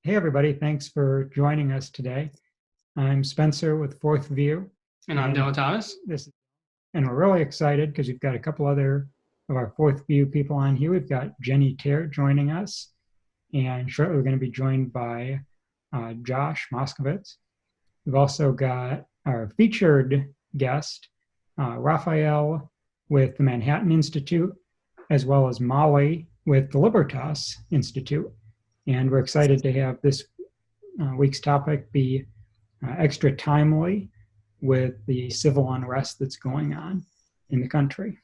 Hey, everybody. Thanks for joining us today. I'm Spencer with Fourth View. And I'm Dylan Thomas. This, and we're really excited because we've got a couple other of our Fourth View people on here. We've got Jenny Terr joining us, and shortly we're going to be joined by Josh Moskowitz. We've also got our featured guest, Rafael with the Manhattan Institute, as well as Molly with the Libertas Institute. And we're excited to have this week's topic be extra timely with the civil unrest that's going on in the country.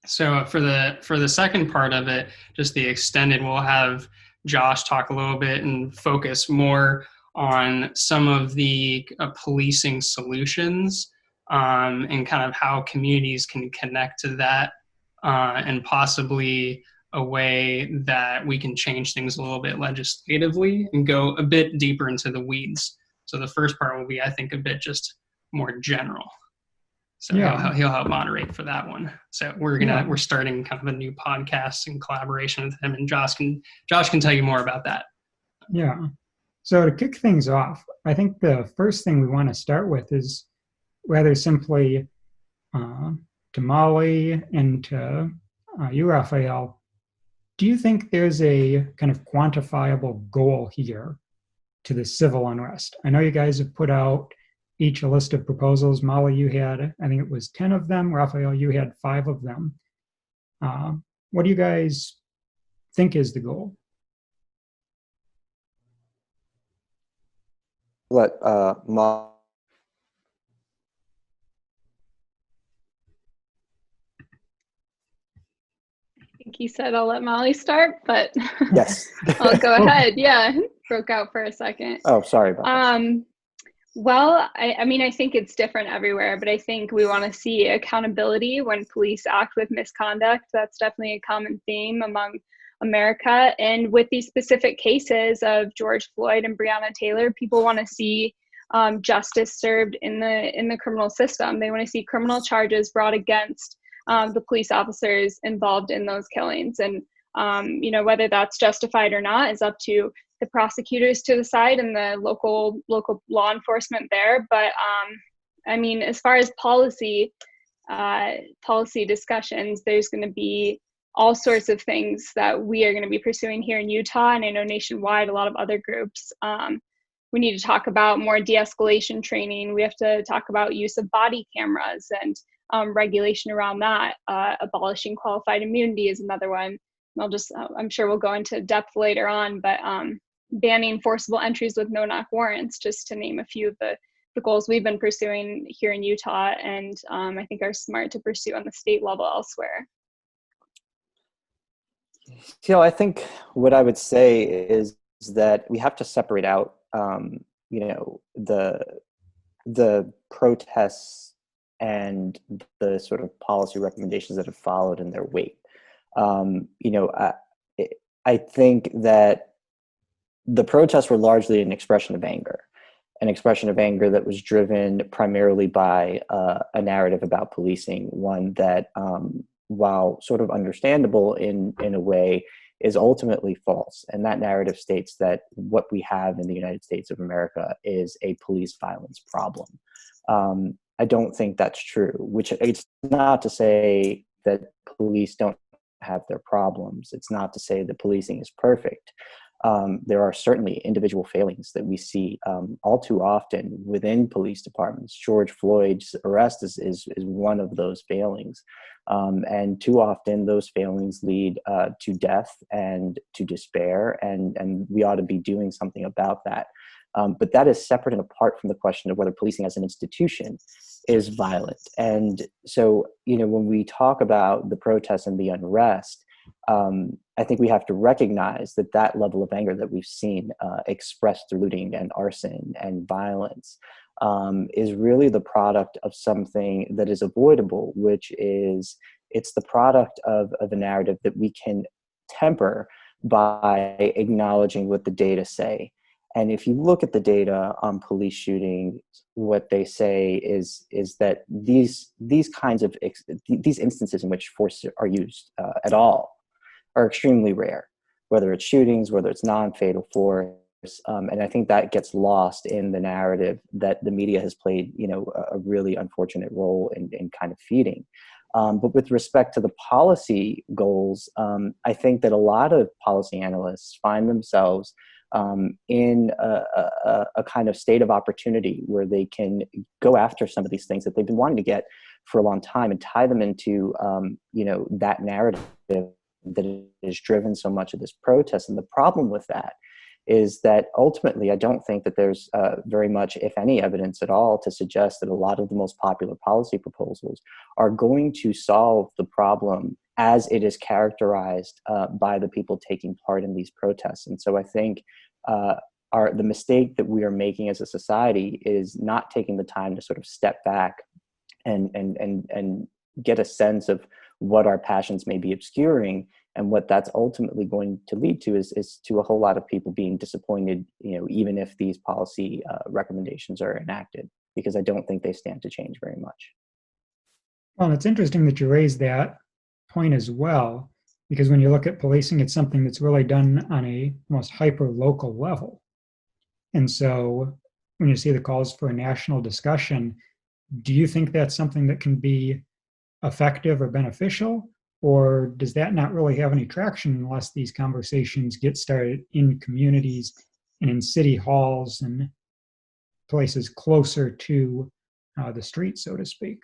So for the second part of it, just the extended, we'll have Josh talk a little bit and focus more on some of the policing solutions and kind of how communities can connect to that and possibly a way that we can change things a little bit legislatively and go a bit deeper into the weeds. So the first part will be, I think, a bit just more general. So he'll help moderate for that one. So we're starting kind of a new podcast in collaboration with him, and Josh can tell you more about that. Yeah. So to kick things off, I think the first thing we want to start with is rather simply to Molly and to you, Rafael. Do you think there's a kind of quantifiable goal here to the civil unrest? I know you guys have put out each a list of proposals. Molly, you had, I think it was 10 of them. Rafael, you had 5 of them. What do you guys think is the goal? Let Molly. I think he said I'll let Molly start, but yes. I'll go ahead. Yeah, broke out for a second. Oh, sorry about that. Well, I mean, I think it's different everywhere, but I think we want to see accountability when police act with misconduct. That's definitely a common theme among America. And with these specific cases of George Floyd and Breonna Taylor, people want to see justice served in the criminal system. They want to see criminal charges brought against the police officers involved in those killings. And, whether that's justified or not is up to the prosecutors to decide and the local law enforcement there. But I mean, as far as policy discussions, there's going to be all sorts of things that we are going to be pursuing here in Utah, and I know nationwide, a lot of other groups. We need to talk about more de-escalation training. We have to talk about use of body cameras and regulation around that. Abolishing qualified immunity is another one. I'm sure we'll go into depth later on, but banning forcible entries with no-knock warrants, just to name a few of the goals we've been pursuing here in Utah, and I think are smart to pursue on the state level elsewhere. I think what I would say is that we have to separate out, the protests and the sort of policy recommendations that have followed in their wake. I think that the protests were largely an expression of anger that was driven primarily by a narrative about policing, one that, while sort of understandable in a way, is ultimately false. And that narrative states that what we have in the United States of America is a police violence problem. I don't think that's true, which it's not to say that police don't have their problems. It's not to say that policing is perfect. There are certainly individual failings that we see all too often within police departments. George Floyd's arrest is one of those failings. And too often those failings lead to death and to despair, and we ought to be doing something about that. But that is separate and apart from the question of whether policing as an institution is violent. And so, when we talk about the protests and the unrest, I think we have to recognize that level of anger that we've seen expressed through looting and arson and violence is really the product of something that is avoidable, which is it's the product of a narrative that we can temper by acknowledging what the data say. And if you look at the data on police shootings, what they say is that these kinds of these instances in which force are used at all are extremely rare. whether it's shootings, whether it's non-fatal force. And I think that gets lost in the narrative that the media has played, a really unfortunate role in kind of feeding. But with respect to the policy goals, I think that a lot of policy analysts find themselves in a kind of state of opportunity where they can go after some of these things that they've been wanting to get for a long time and tie them into, that narrative that has driven so much of this protest. And the problem with that is that ultimately, I don't think that there's very much, if any, evidence at all to suggest that a lot of the most popular policy proposals are going to solve the problem as it is characterized by the people taking part in these protests. And so I think the mistake that we are making as a society is not taking the time to sort of step back and get a sense of what our passions may be obscuring. And what that's ultimately going to lead to is to a whole lot of people being disappointed, even if these policy recommendations are enacted, because I don't think they stand to change very much. Well, it's interesting that you raised that point as well, because when you look at policing, it's something that's really done on a almost hyper-local level. And so when you see the calls for a national discussion, do you think that's something that can be effective or beneficial? Or does that not really have any traction unless these conversations get started in communities and in city halls and places closer to the street, so to speak?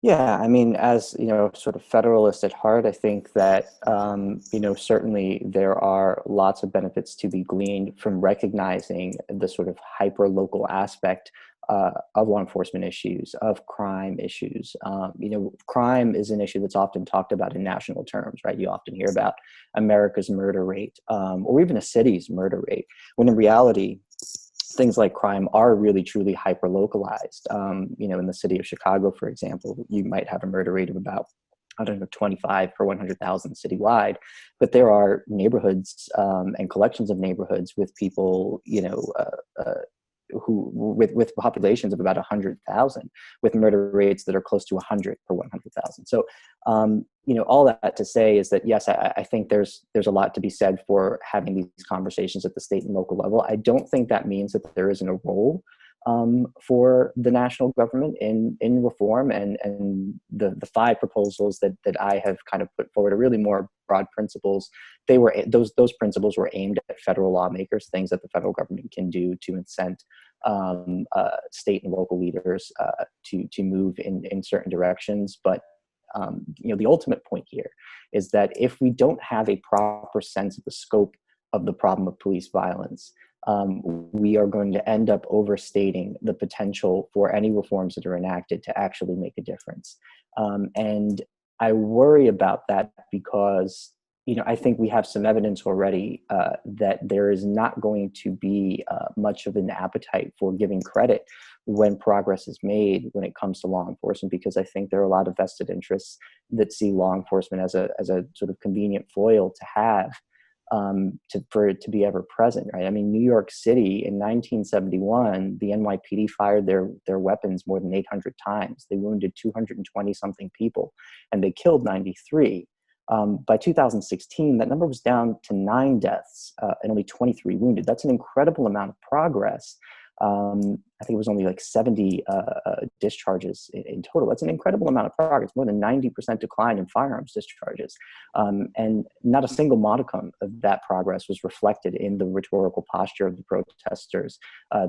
Yeah, I mean, as sort of federalist at heart, I think that certainly there are lots of benefits to be gleaned from recognizing the sort of hyper-local aspect of law enforcement issues, of crime issues. Crime is an issue that's often talked about in national terms, right? You often hear about America's murder rate, or even a city's murder rate, when in reality, things like crime are really truly hyper localized. In the city of Chicago, for example, you might have a murder rate of about 25 per 100,000 citywide, but there are neighborhoods and collections of neighborhoods with people, who with populations of about 100,000, with murder rates that are close to 100 per 100,000. So, all that to say is that yes, I think there's a lot to be said for having these conversations at the state and local level. I don't think that means that there isn't a role for the national government in reform, and the five proposals that I have kind of put forward are really more broad principles. Those principles were aimed at federal lawmakers, things that the federal government can do to incent state and local leaders to move in certain directions. But the ultimate point here is that if we don't have a proper sense of the scope of the problem of police violence, we are going to end up overstating the potential for any reforms that are enacted to actually make a difference. And I worry about that because, I think we have some evidence already that there is not going to be much of an appetite for giving credit when progress is made when it comes to law enforcement, because I think there are a lot of vested interests that see law enforcement as a sort of convenient foil to have. For it to be ever present, right? I mean, New York City in 1971, the NYPD fired their weapons more than 800 times. They wounded 220 something people, and they killed 93. By 2016, that number was down to 9 deaths and only 23 wounded. That's an incredible amount of progress. I think it was only like 70 discharges in total. That's an incredible amount of progress, more than 90% decline in firearms discharges. And not a single modicum of that progress was reflected in the rhetorical posture of the protesters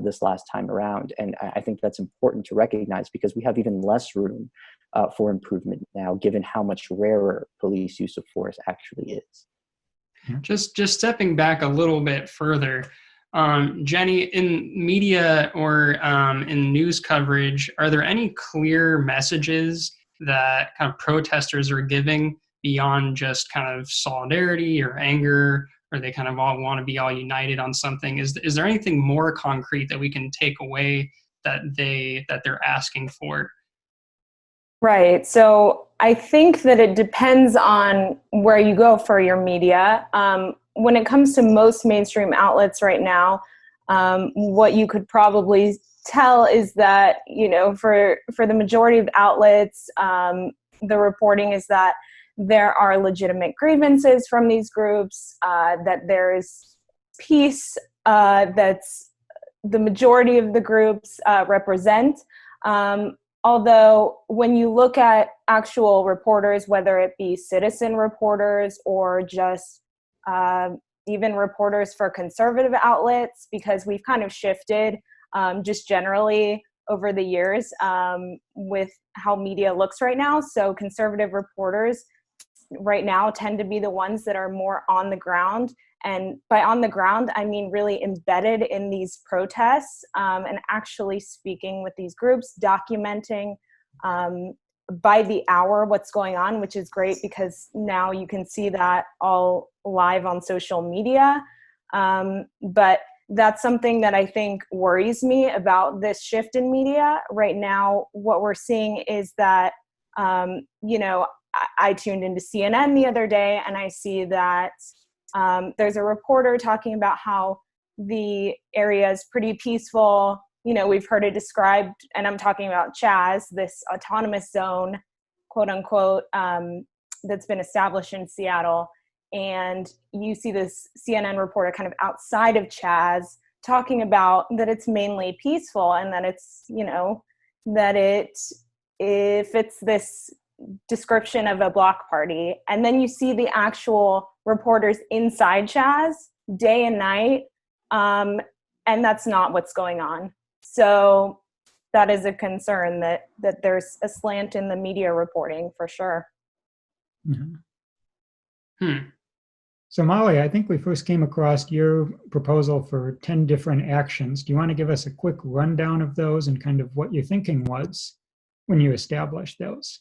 this last time around. And I think that's important to recognize because we have even less room for improvement now, given how much rarer police use of force actually is. Just stepping back a little bit further, Jenny, in media or in news coverage, are there any clear messages that kind of protesters are giving beyond just kind of solidarity or anger, or they kind of all want to be all united on something? Is there anything more concrete that we can take away that they're asking for? Right. So I think that it depends on where you go for your media. When it comes to most mainstream outlets right now, what you could probably tell is that, for the majority of outlets, the reporting is that there are legitimate grievances from these groups, that there's peace that's the majority of the groups represent. Although when you look at actual reporters, whether it be citizen reporters or just even reporters for conservative outlets, because we've kind of shifted just generally over the years with how media looks right now. So conservative reporters right now tend to be the ones that are more on the ground. And by on the ground, I mean really embedded in these protests and actually speaking with these groups, documenting by the hour what's going on, which is great because now you can see that all live on social media. But that's something that I think worries me about this shift in media. Right now, what we're seeing is that, I tuned into CNN the other day and I see that there's a reporter talking about how the area is pretty peaceful. We've heard it described, and I'm talking about Chaz, this autonomous zone, quote unquote, that's been established in Seattle. And you see this CNN reporter kind of outside of Chaz talking about that it's mainly peaceful and that it's, if it's this description of a block party. And then you see the actual reporters inside Chaz day and night. And that's not what's going on. So that is a concern that there's a slant in the media reporting for sure. Mm-hmm. So Molly, I think we first came across your proposal for 10 different actions. Do you want to give us a quick rundown of those and kind of what your thinking was when you established those?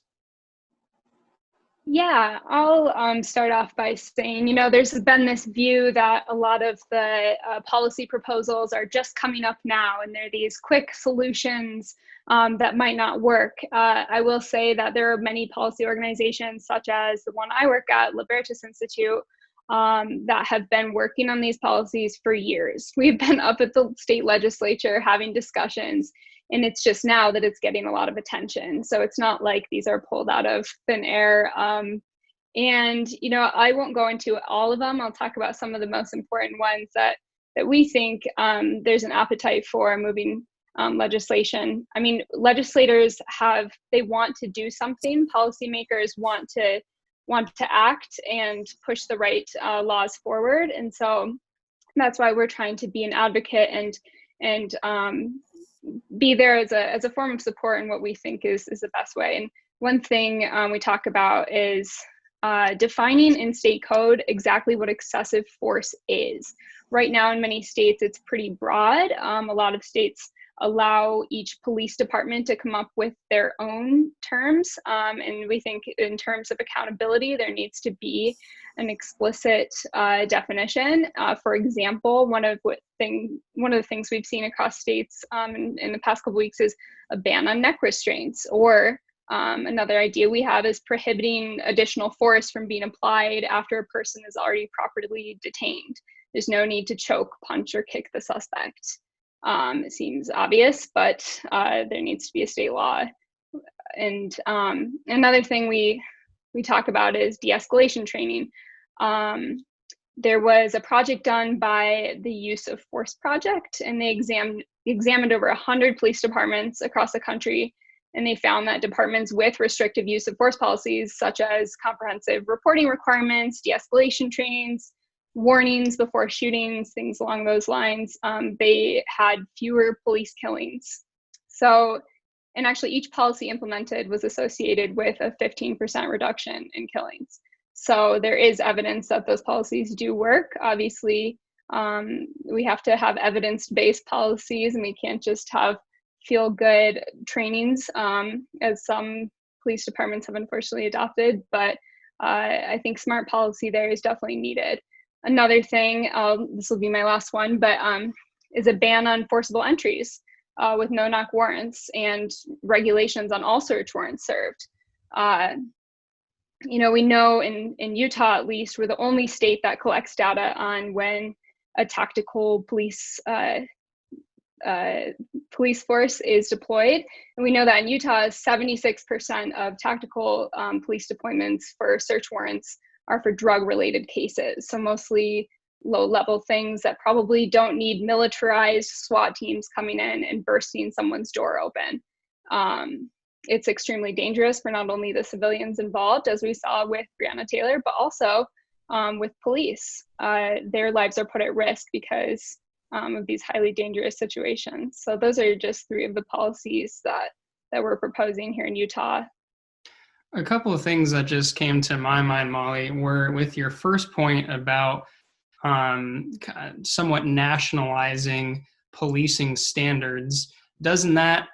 Yeah, I'll start off by saying, there's been this view that a lot of the policy proposals are just coming up now, and they're these quick solutions that might not work. I will say that there are many policy organizations, such as the one I work at, Libertas Institute, that have been working on these policies for years. We've been up at the state legislature having discussions, and it's just now that it's getting a lot of attention. So it's not like these are pulled out of thin air. And, I won't go into all of them. I'll talk about some of the most important ones that we think there's an appetite for moving legislation. I mean, legislators they want to do something. Policymakers want to act and push the right laws forward. And so that's why we're trying to be an advocate and be there as a form of support in what we think is the best way. And one thing we talk about is defining in state code exactly what excessive force is. Right now in many states, it's pretty broad. A lot of states allow each police department to come up with their own terms. And we think in terms of accountability, there needs to be an explicit definition. For example, one of the things we've seen across states in the past couple weeks is a ban on neck restraints, or another idea we have is prohibiting additional force from being applied after a person is already properly detained. There's no need to choke, punch, or kick the suspect. It seems obvious, but there needs to be a state law. And another thing we talk about is de-escalation training. There was a project done by the Use of Force Project, and they examined over 100 police departments across the country, and they found that departments with restrictive use of force policies, such as comprehensive reporting requirements, de-escalation trainings, warnings before shootings, things along those lines, they had fewer police killings. So, and actually each policy implemented was associated with a 15% reduction in killings. So there is evidence that those policies do work. Obviously, we have to have evidence-based policies, and we can't just have feel-good trainings, as some police departments have unfortunately adopted, but I think smart policy there is definitely needed. Another thing, this will be my last one, but is a ban on forcible entries with no-knock warrants and regulations on all search warrants served. We know in Utah, at least, we're the only state that collects data on when a tactical police police force is deployed. And we know that in Utah, 76% of tactical police deployments for search warrants are for drug-related cases. So mostly low-level things that probably don't need militarized SWAT teams coming in and bursting someone's door open. It's extremely dangerous for not only the civilians involved, as we saw with Breonna Taylor, but also with police. Their lives are put at risk because of these highly dangerous situations. So those are just three of the policies that we're proposing here in Utah. A couple of things that just came to my mind, Molly, were with your first point about somewhat nationalizing policing standards. Doesn't that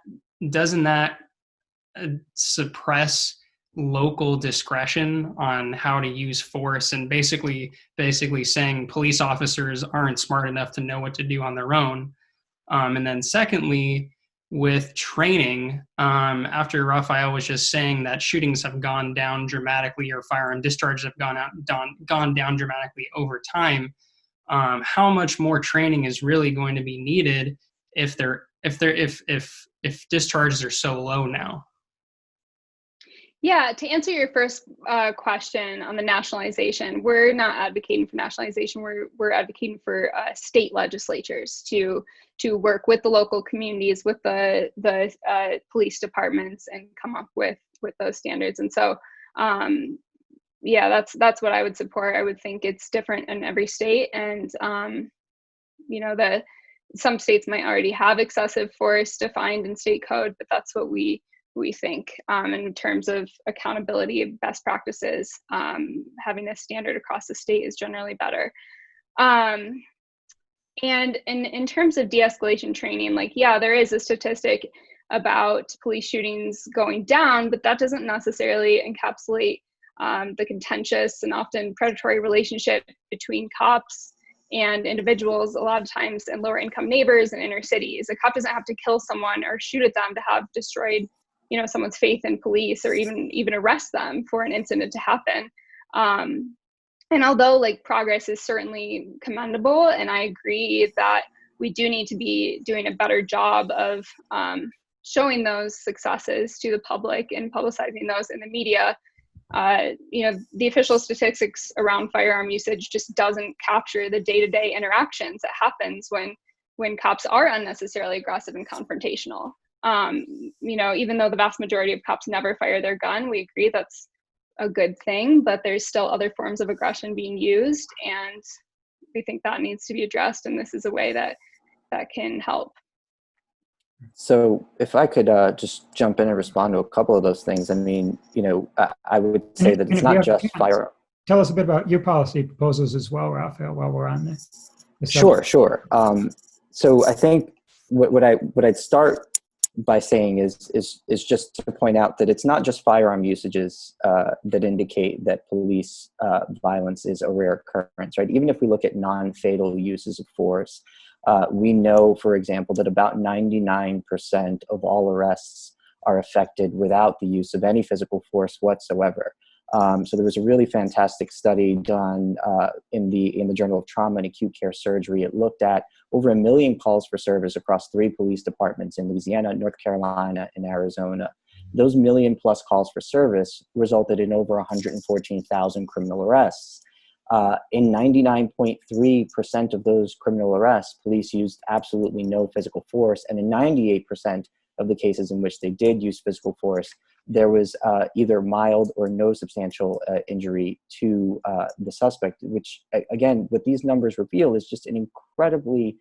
suppress local discretion on how to use force, and basically saying police officers aren't smart enough to know what to do on their own? And then secondly, with training, after Rafael was just saying that shootings have gone down dramatically, or firearm discharges have gone down dramatically over time, how much more training is really going to be needed if discharges are so low now? Yeah, to answer your first question on the nationalization, we're not advocating for nationalization. We're advocating for state legislatures to work with the local communities, with the police departments, and come up with those standards. And so, yeah, that's what I would support. I would think it's different in every state, and some states might already have excessive force defined in state code, but that's what we think in terms of accountability of best practices. Having a standard across the state is generally better. And in terms of de-escalation training, there is a statistic about police shootings going down, but that doesn't necessarily encapsulate the contentious and often predatory relationship between cops and individuals, a lot of times in lower income neighbors and inner cities. A cop doesn't have to kill someone or shoot at them to have destroyed someone's faith in police, or even arrest them for an incident to happen. And although progress is certainly commendable, and I agree that we do need to be doing a better job of showing those successes to the public and publicizing those in the media, the official statistics around firearm usage just doesn't capture the day-to-day interactions that happens when cops are unnecessarily aggressive and confrontational. Even though the vast majority of cops never fire their gun, we agree that's a good thing, but there's still other forms of aggression being used, and we think that needs to be addressed, and this is a way that can help. So if I could just jump in and respond to a couple of those things. I mean, I would say that it's not just firearm. Tell us a bit about your policy proposals as well, Rafael, while we're on this. Sure. So I think what I'd start by saying is just to point out that it's not just firearm usages that indicate that police violence is a rare occurrence, right? Even if we look at non-fatal uses of force, we know, for example, that about 99% of all arrests are effected without the use of any physical force whatsoever. So there was a really fantastic study done in the Journal of Trauma and Acute Care Surgery. It looked at over 1 million calls for service across 3 police departments in Louisiana, North Carolina, and Arizona. Those 1 million plus calls for service resulted in over 114,000 criminal arrests. In 99.3% of those criminal arrests, police used absolutely no physical force, and in 98% of the cases in which they did use physical force, there was either mild or no substantial injury to the suspect, which, again, what these numbers reveal is just an incredibly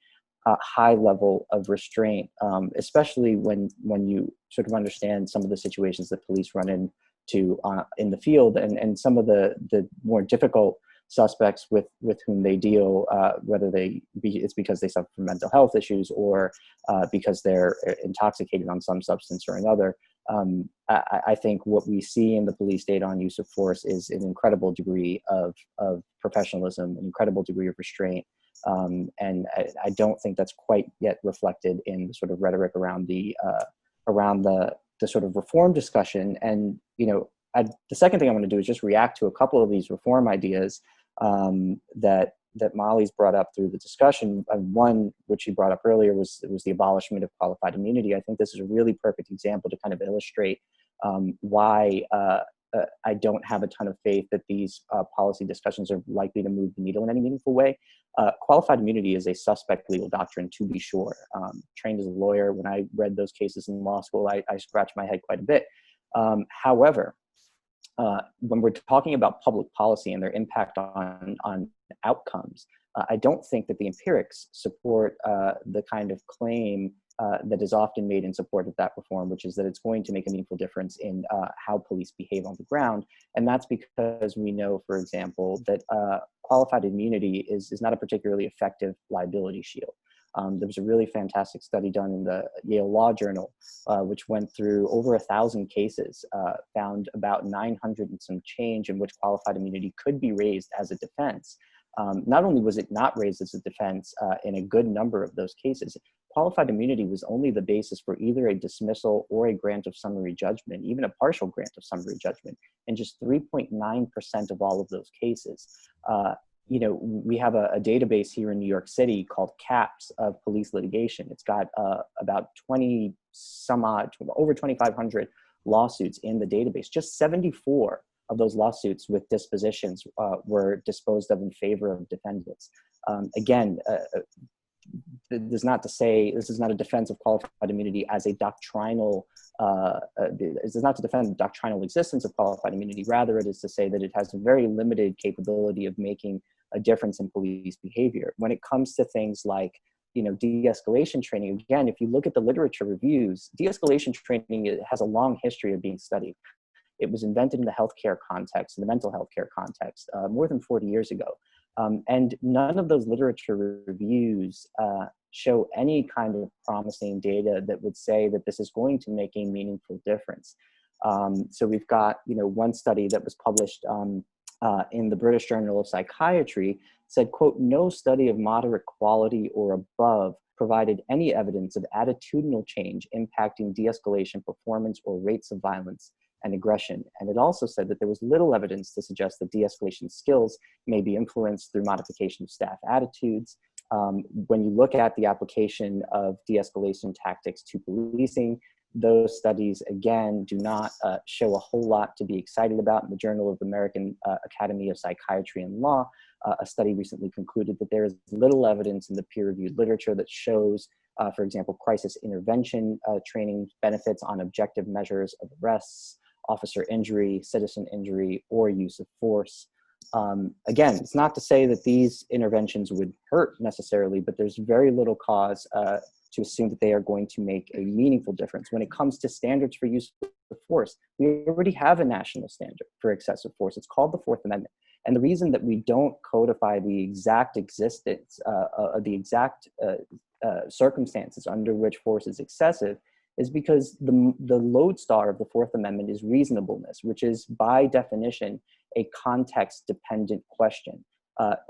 high level of restraint, especially when you sort of understand some of the situations that police run into in the field, and some of the more difficult suspects with whom they deal, whether it's because they suffer from mental health issues or because they're intoxicated on some substance or another. I think what we see in the police data on use of force is an incredible degree of professionalism, an incredible degree of restraint. And I don't think that's quite yet reflected in the sort of rhetoric around the sort of reform discussion. And, the second thing I want to do is just react to a couple of these reform ideas that that Molly's brought up through the discussion, one which she brought up earlier was the abolishment of qualified immunity. I think this is a really perfect example to kind of illustrate why I don't have a ton of faith that these policy discussions are likely to move the needle in any meaningful way. Qualified immunity is a suspect legal doctrine, to be sure. Trained as a lawyer, when I read those cases in law school, I scratched my head quite a bit. However, when we're talking about public policy and their impact on outcomes, I don't think that the empirics support the kind of claim that is often made in support of that reform, which is that it's going to make a meaningful difference in how police behave on the ground. And that's because we know, for example, that qualified immunity is not a particularly effective liability shield. There was a really fantastic study done in the Yale Law Journal, which went through over 1,000 cases, found about 900 and some change in which qualified immunity could be raised as a defense. Not only was it not raised as a defense in a good number of those cases, qualified immunity was only the basis for either a dismissal or a grant of summary judgment, even a partial grant of summary judgment, in just 3.9% of all of those cases. We have a database here in New York City called CAPS of police litigation. It's got about over 2,500 lawsuits in the database. Just 74 of those lawsuits with dispositions were disposed of in favor of defendants. Again, this is not to say this is not a defense of qualified immunity as a doctrinal. This is not to defend the doctrinal existence of qualified immunity. Rather, it is to say that it has a very limited capability of making a difference in police behavior. When it comes to things like, de-escalation training, again, if you look at the literature reviews, de-escalation training has a long history of being studied. It was invented in the healthcare context, in the mental health care context, more than 40 years ago. And none of those literature reviews show any kind of promising data that would say that this is going to make a meaningful difference. So we've got, one study that was published in the British Journal of Psychiatry said, quote, "No study of moderate quality or above provided any evidence of attitudinal change impacting de-escalation performance or rates of violence and aggression." And it also said that there was little evidence to suggest that de-escalation skills may be influenced through modification of staff attitudes. When you look at the application of de-escalation tactics to policing, those studies, again, do not show a whole lot to be excited about. In the Journal of the American Academy of Psychiatry and Law, a study recently concluded that there is little evidence in the peer-reviewed literature that shows, for example, crisis intervention training benefits on objective measures of arrests, officer injury, citizen injury, or use of force. Again, it's not to say that these interventions would hurt necessarily, but there's very little cause to assume that they are going to make a meaningful difference. When it comes to standards for use of force, we already have a national standard for excessive force. It's called the Fourth Amendment. And the reason that we don't codify the exact existence, the exact circumstances under which force is excessive is because the lodestar of the Fourth Amendment is reasonableness, which is by definition a context-dependent question.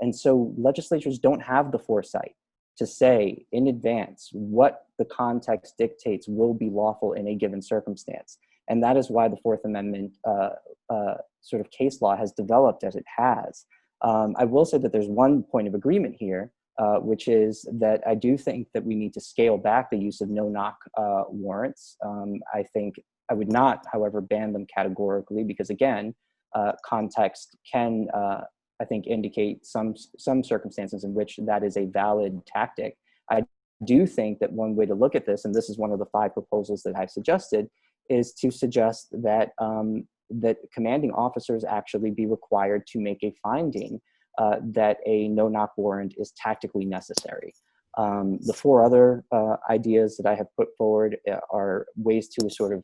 And so legislatures don't have the foresight to say in advance what the context dictates will be lawful in a given circumstance. And that is why the Fourth Amendment sort of case law has developed as it has. I will say that there's one point of agreement here, which is that I do think that we need to scale back the use of no-knock warrants. I think I would not, however, ban them categorically because, again, context can, I think, indicate some circumstances in which that is a valid tactic. I do think that one way to look at this, and this is one of the 5 proposals that I've suggested, is to suggest that that commanding officers actually be required to make a finding that a no-knock warrant is tactically necessary. The 4 other ideas that I have put forward are ways to sort of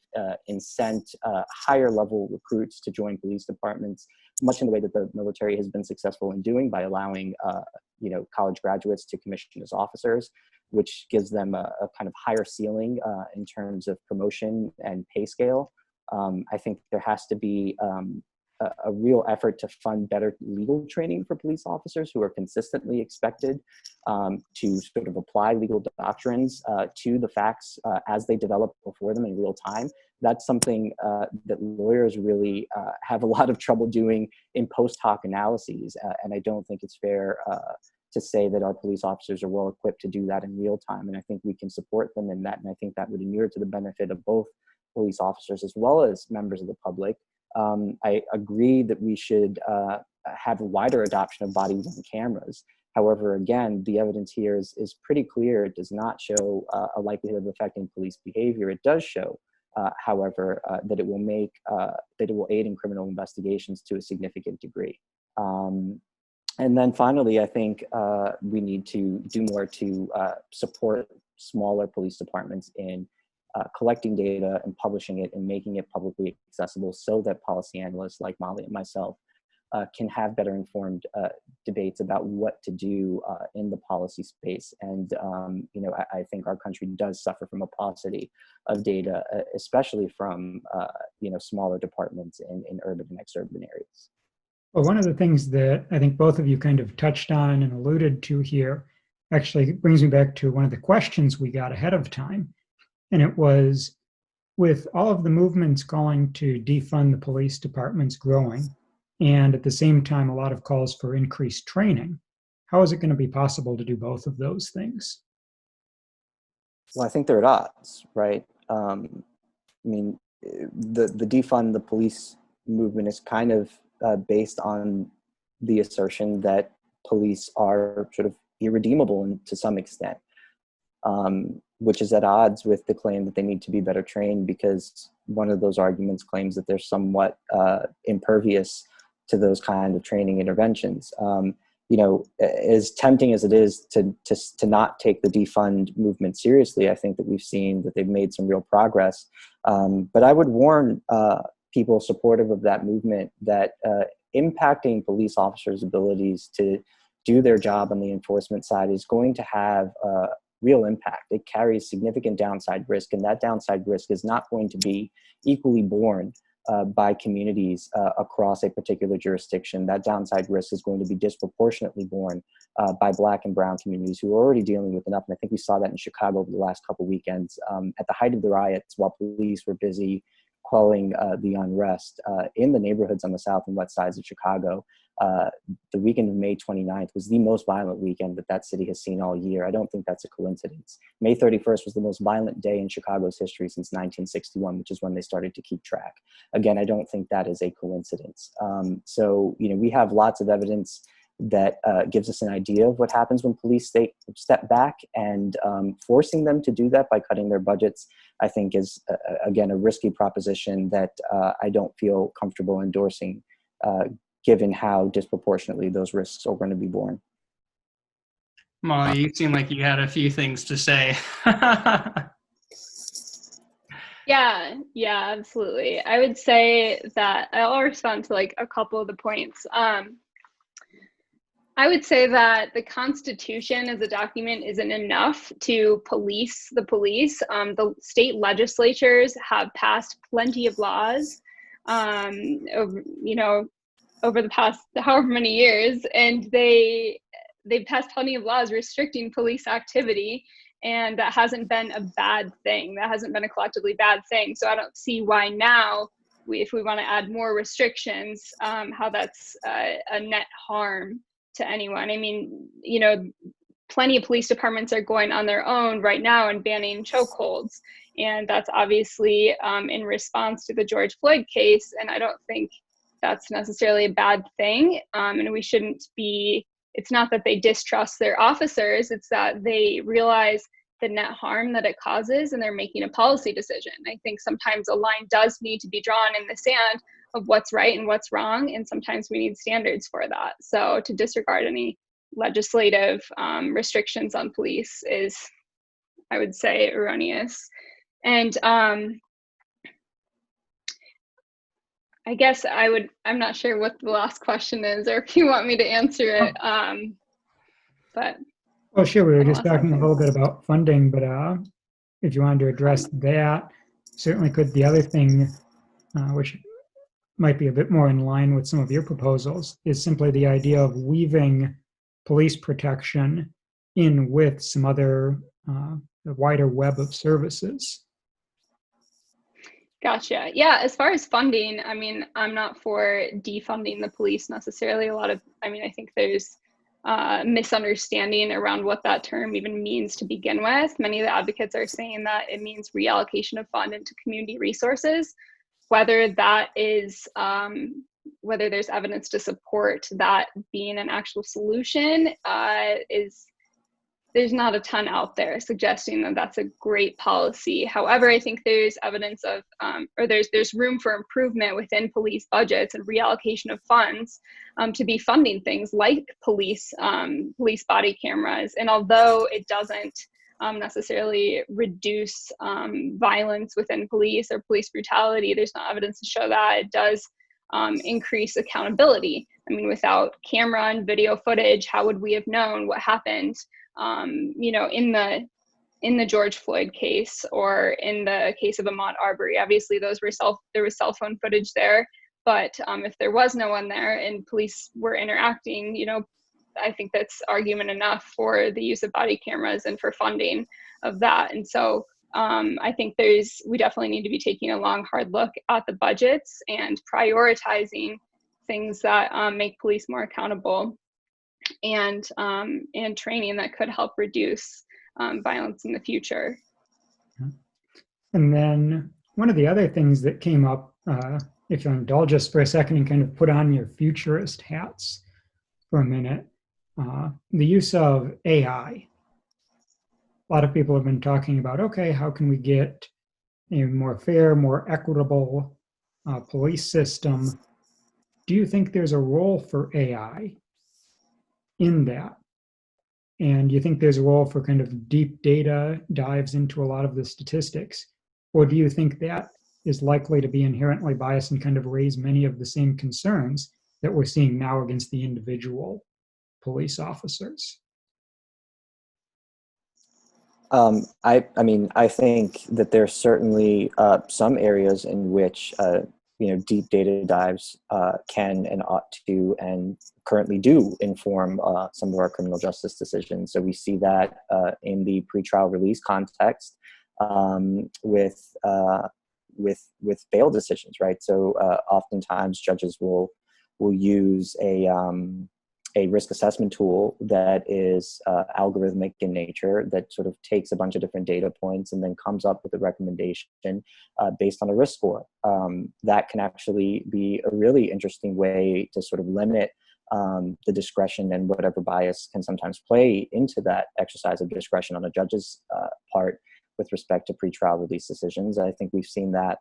incent higher level recruits to join police departments, much in the way that the military has been successful in doing by allowing college graduates to commission as officers, which gives them a kind of higher ceiling in terms of promotion and pay scale. I think there has to be a real effort to fund better legal training for police officers who are consistently expected to sort of apply legal doctrines to the facts as they develop before them in real time. That's something that lawyers really have a lot of trouble doing in post hoc analyses. And I don't think it's fair to say that our police officers are well equipped to do that in real time. And I think we can support them in that. And I think that would inure to the benefit of both police officers as well as members of the public. I agree that we should have a wider adoption of body-worn cameras. However, again, the evidence here is pretty clear. It does not show a likelihood of affecting police behavior. It does show, however, that it will aid in criminal investigations to a significant degree. And then finally, I think we need to do more to support smaller police departments in collecting data and publishing it and making it publicly accessible so that policy analysts like Molly and myself can have better informed debates about what to do in the policy space. And, I think our country does suffer from a paucity of data, especially from, smaller departments in urban and exurban areas. Well, one of the things that I think both of you kind of touched on and alluded to here actually brings me back to one of the questions we got ahead of time. And it was, with all of the movements calling to defund the police departments growing, and at the same time, a lot of calls for increased training, how is it going to be possible to do both of those things? Well, I think they're at odds, right? The defund the police movement is kind of based on the assertion that police are sort of irredeemable to some extent, which is at odds with the claim that they need to be better trained, because one of those arguments claims that they're somewhat impervious to those kind of training interventions. As tempting as it is to not take the defund movement seriously, I think that we've seen that they've made some real progress. But I would warn people supportive of that movement that impacting police officers' abilities to do their job on the enforcement side is going to have a real impact. It carries significant downside risk, and that downside risk is not going to be equally borne by communities across a particular jurisdiction. That downside risk is going to be disproportionately borne by Black and Brown communities who are already dealing with enough. And I think we saw that in Chicago over the last couple of weekends. At the height of the riots, while police were busy quelling the unrest in the neighborhoods on the south and west sides of Chicago, the weekend of May 29th was the most violent weekend that city has seen all year. I don't think that's a coincidence. May 31st was the most violent day in Chicago's history since 1961, which is when they started to keep track. Again, I don't think that is a coincidence. So we have lots of evidence that gives us an idea of what happens when police step back, and forcing them to do that by cutting their budgets, I think is, again, a risky proposition that I don't feel comfortable endorsing, given how disproportionately those risks are going to be borne. Molly, you seem like you had a few things to say. Yeah, absolutely. I would say that I'll respond to like a couple of the points. I would say that the Constitution as a document isn't enough to police the police. The state legislatures have passed plenty of laws, over the past however many years, and they've passed plenty of laws restricting police activity, and that hasn't been a bad thing. That hasn't been a collectively bad thing. So I don't see why now, if we want to add more restrictions, how that's a net harm to anyone. I mean, plenty of police departments are going on their own right now and banning chokeholds, and that's obviously in response to the George Floyd case, and I don't think that's necessarily a bad thing. And we shouldn't be, it's not that they distrust their officers, it's that they realize the net harm that it causes and they're making a policy decision. I think sometimes a line does need to be drawn in the sand of what's right and what's wrong, and sometimes we need standards for that. So to disregard any legislative restrictions on police is, I would say, erroneous. And I guess I'm not sure what the last question is, or if you want me to answer it, but. Well, sure, we were just talking a little bit about funding, but if you wanted to address that, certainly could. The other thing, which might be a bit more in line with some of your proposals is simply the idea of weaving police protection in with some other wider web of services. Gotcha. Yeah, as far as funding, I mean, I'm not for defunding the police necessarily. I think there's misunderstanding around what that term even means to begin with. Many of the advocates are saying that it means reallocation of fund into community resources. Whether that is, whether there's evidence to support that being an actual solution there's not a ton out there suggesting that that's a great policy. However, I think there's evidence of, or there's room for improvement within police budgets and reallocation of funds to be funding things like police body cameras. And although it doesn't necessarily reduce violence within police or police brutality, there's no evidence to show that. It does increase accountability. I mean, without camera and video footage, how would we have known what happened? In the George Floyd case or in the case of Ahmaud Arbery, obviously there was cell phone footage there, but if there was no one there and police were interacting, I think that's argument enough for the use of body cameras and for funding of that. And so I think we definitely need to be taking a long, hard look at the budgets and prioritizing things that make police more accountable, and training that could help reduce violence in the future. And then one of the other things that came up, if you'll indulge us for a second and kind of put on your futurist hats for a minute, the use of AI. A lot of people have been talking about, okay, how can we get a more fair, more equitable police system? Do you think there's a role for AI in that? And do you think there's a role for kind of deep data dives into a lot of the statistics? Or do you think that is likely to be inherently biased and kind of raise many of the same concerns that we're seeing now against the individual police officers? I think that there's certainly some areas in which deep data dives can and ought to and currently do inform some of our criminal justice decisions. So we see that in the pretrial release context with bail decisions, right? So oftentimes judges will use a risk assessment tool that is algorithmic in nature, that sort of takes a bunch of different data points and then comes up with a recommendation based on a risk score. That can actually be a really interesting way to sort of limit the discretion and whatever bias can sometimes play into that exercise of discretion on a judge's part with respect to pretrial release decisions. I think we've seen that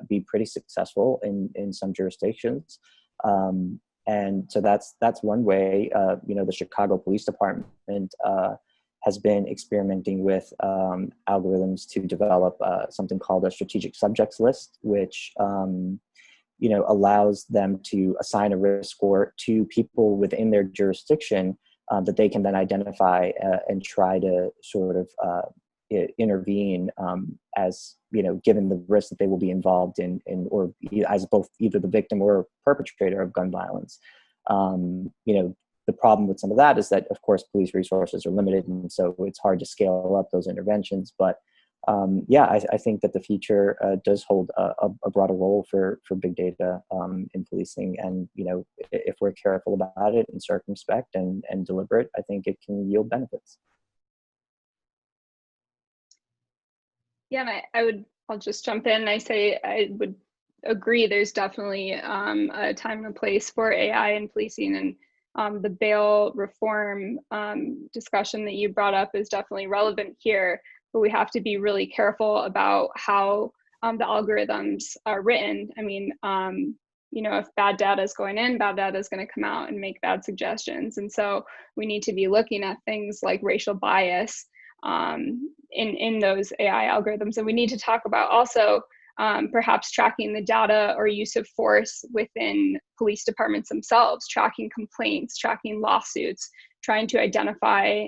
be pretty successful in some jurisdictions. And so that's one way. The Chicago Police Department has been experimenting with algorithms to develop something called a strategic subjects list, which allows them to assign a risk score to people within their jurisdiction that they can then identify and try to sort of intervene as given the risk that they will be involved in or as both either the victim or perpetrator of gun violence. The problem with some of that is that, of course, police resources are limited, and so it's hard to scale up those interventions. But I think that the future does hold a broader role for big data in policing, and if we're careful about it and circumspect and deliberate, I think it can yield benefits. Yeah, and I'll just jump in. I would agree. There's definitely a time and a place for AI in policing, and the bail reform discussion that you brought up is definitely relevant here. But we have to be really careful about how the algorithms are written. I mean, if bad data is going in, bad data is going to come out and make bad suggestions. And so we need to be looking at things like racial bias in those AI algorithms. And we need to talk about also perhaps tracking the data or use of force within police departments themselves, tracking complaints, tracking lawsuits, trying to identify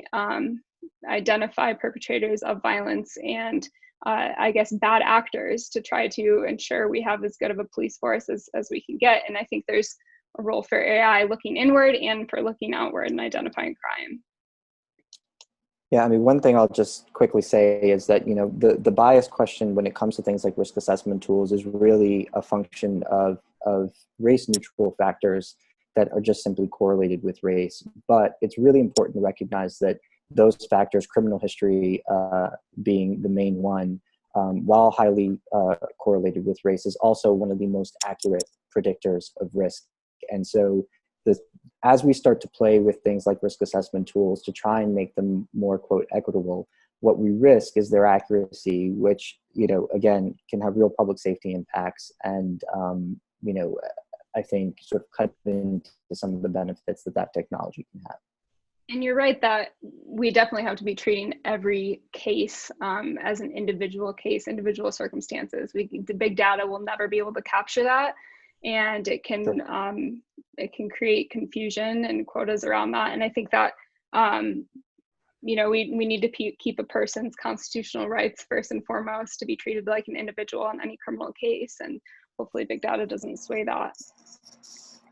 perpetrators of violence and I guess, bad actors to try to ensure we have as good of a police force as we can get. And I think there's a role for AI looking inward and for looking outward and identifying crime. Yeah, I mean, one thing I'll just quickly say is that, the bias question when it comes to things like risk assessment tools is really a function of race neutral factors that are just simply correlated with race. But it's really important to recognize that those factors, criminal history being the main one, while highly correlated with race, is also one of the most accurate predictors of risk. And so as we start to play with things like risk assessment tools to try and make them more, quote, equitable, what we risk is their accuracy, which, again, can have real public safety impacts and, I think sort of cut into some of the benefits that technology can have. And you're right that we definitely have to be treating every case as an individual case, individual circumstances. The big data will never be able to capture that, and it can create confusion and quotas around that. And I think that we need to keep a person's constitutional rights first and foremost, to be treated like an individual in any criminal case, and hopefully big data doesn't sway that.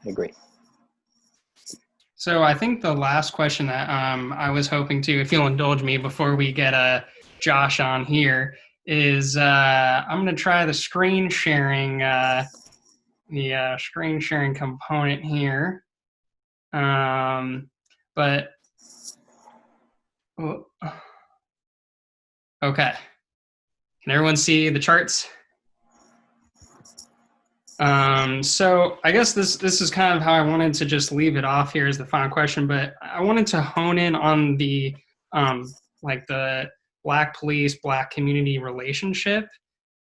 I agree. So I think the last question that I was hoping to, if you'll indulge me before we get Josh on here, is I'm going to try the screen sharing component here. But okay, can everyone see the charts? So I guess this is kind of how I wanted to just leave it off here as the final question, but I wanted to hone in on the the Black police, Black community relationship,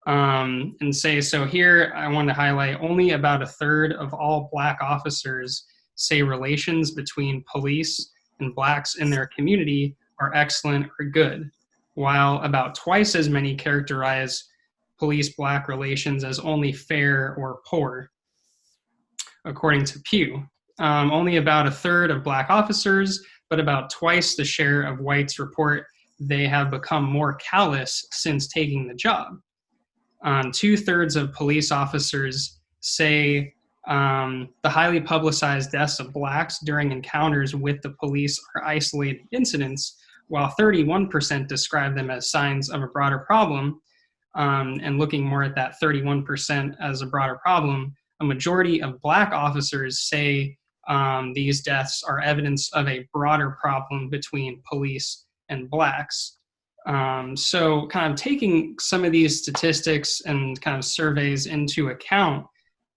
and say, so here I want to highlight only about a third of all Black officers say relations between police and Blacks in their community are excellent or good, while about twice as many characterize police-Black relations as only fair or poor, according to Pew. Only about a third of Black officers, but about twice the share of whites report they have become more callous since taking the job. 2/3 of police officers say the highly publicized deaths of Blacks during encounters with the police are isolated incidents, while 31% describe them as signs of a broader problem. And looking more at that 31% as a broader problem, a majority of Black officers say these deaths are evidence of a broader problem between police and Blacks. So kind of taking some of these statistics and kind of surveys into account,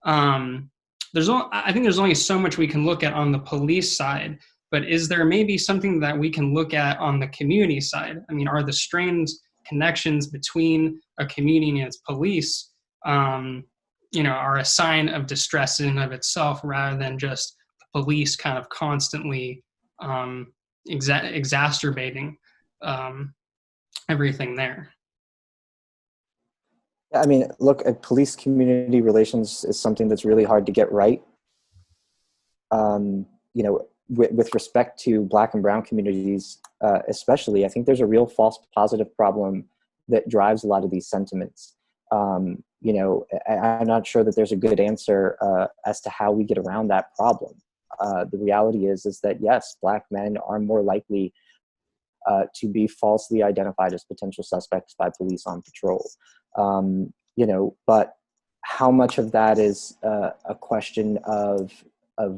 I think there's only so much we can look at on the police side, but is there maybe something that we can look at on the community side? I mean, are the strained connections between a community and its police, are a sign of distress in and of itself, rather than just the police kind of constantly exacerbating everything there? I mean, look, police community relations is something that's really hard to get right. With respect to Black and brown communities, especially, I think there's a real false positive problem that drives a lot of these sentiments. I'm not sure that there's a good answer as to how we get around that problem. The reality is that yes, Black men are more likely to be falsely identified as potential suspects by police on patrol. But how much of that is a question of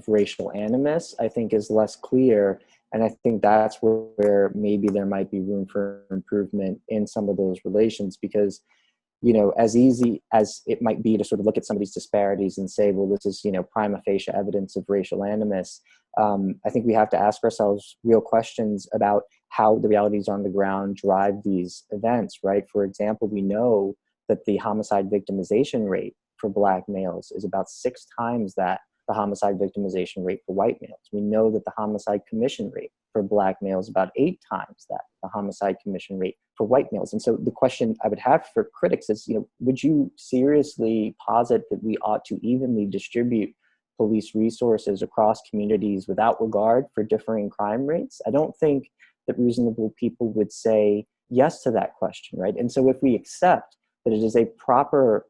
racial animus, I think, is less clear. And I think that's where maybe there might be room for improvement in some of those relations, because, as easy as it might be to sort of look at some of these disparities and say, well, this is, prima facie evidence of racial animus, I think we have to ask ourselves real questions about how the realities on the ground drive these events, right? For example, we know that the homicide victimization rate for Black males is about 6 times the homicide victimization rate for white males. We know that the homicide commission rate for Black males is about 8 times the homicide commission rate for white males. And so the question I would have for critics is, would you seriously posit that we ought to evenly distribute police resources across communities without regard for differing crime rates? I don't think that reasonable people would say yes to that question, right? And so if we accept that it is a proper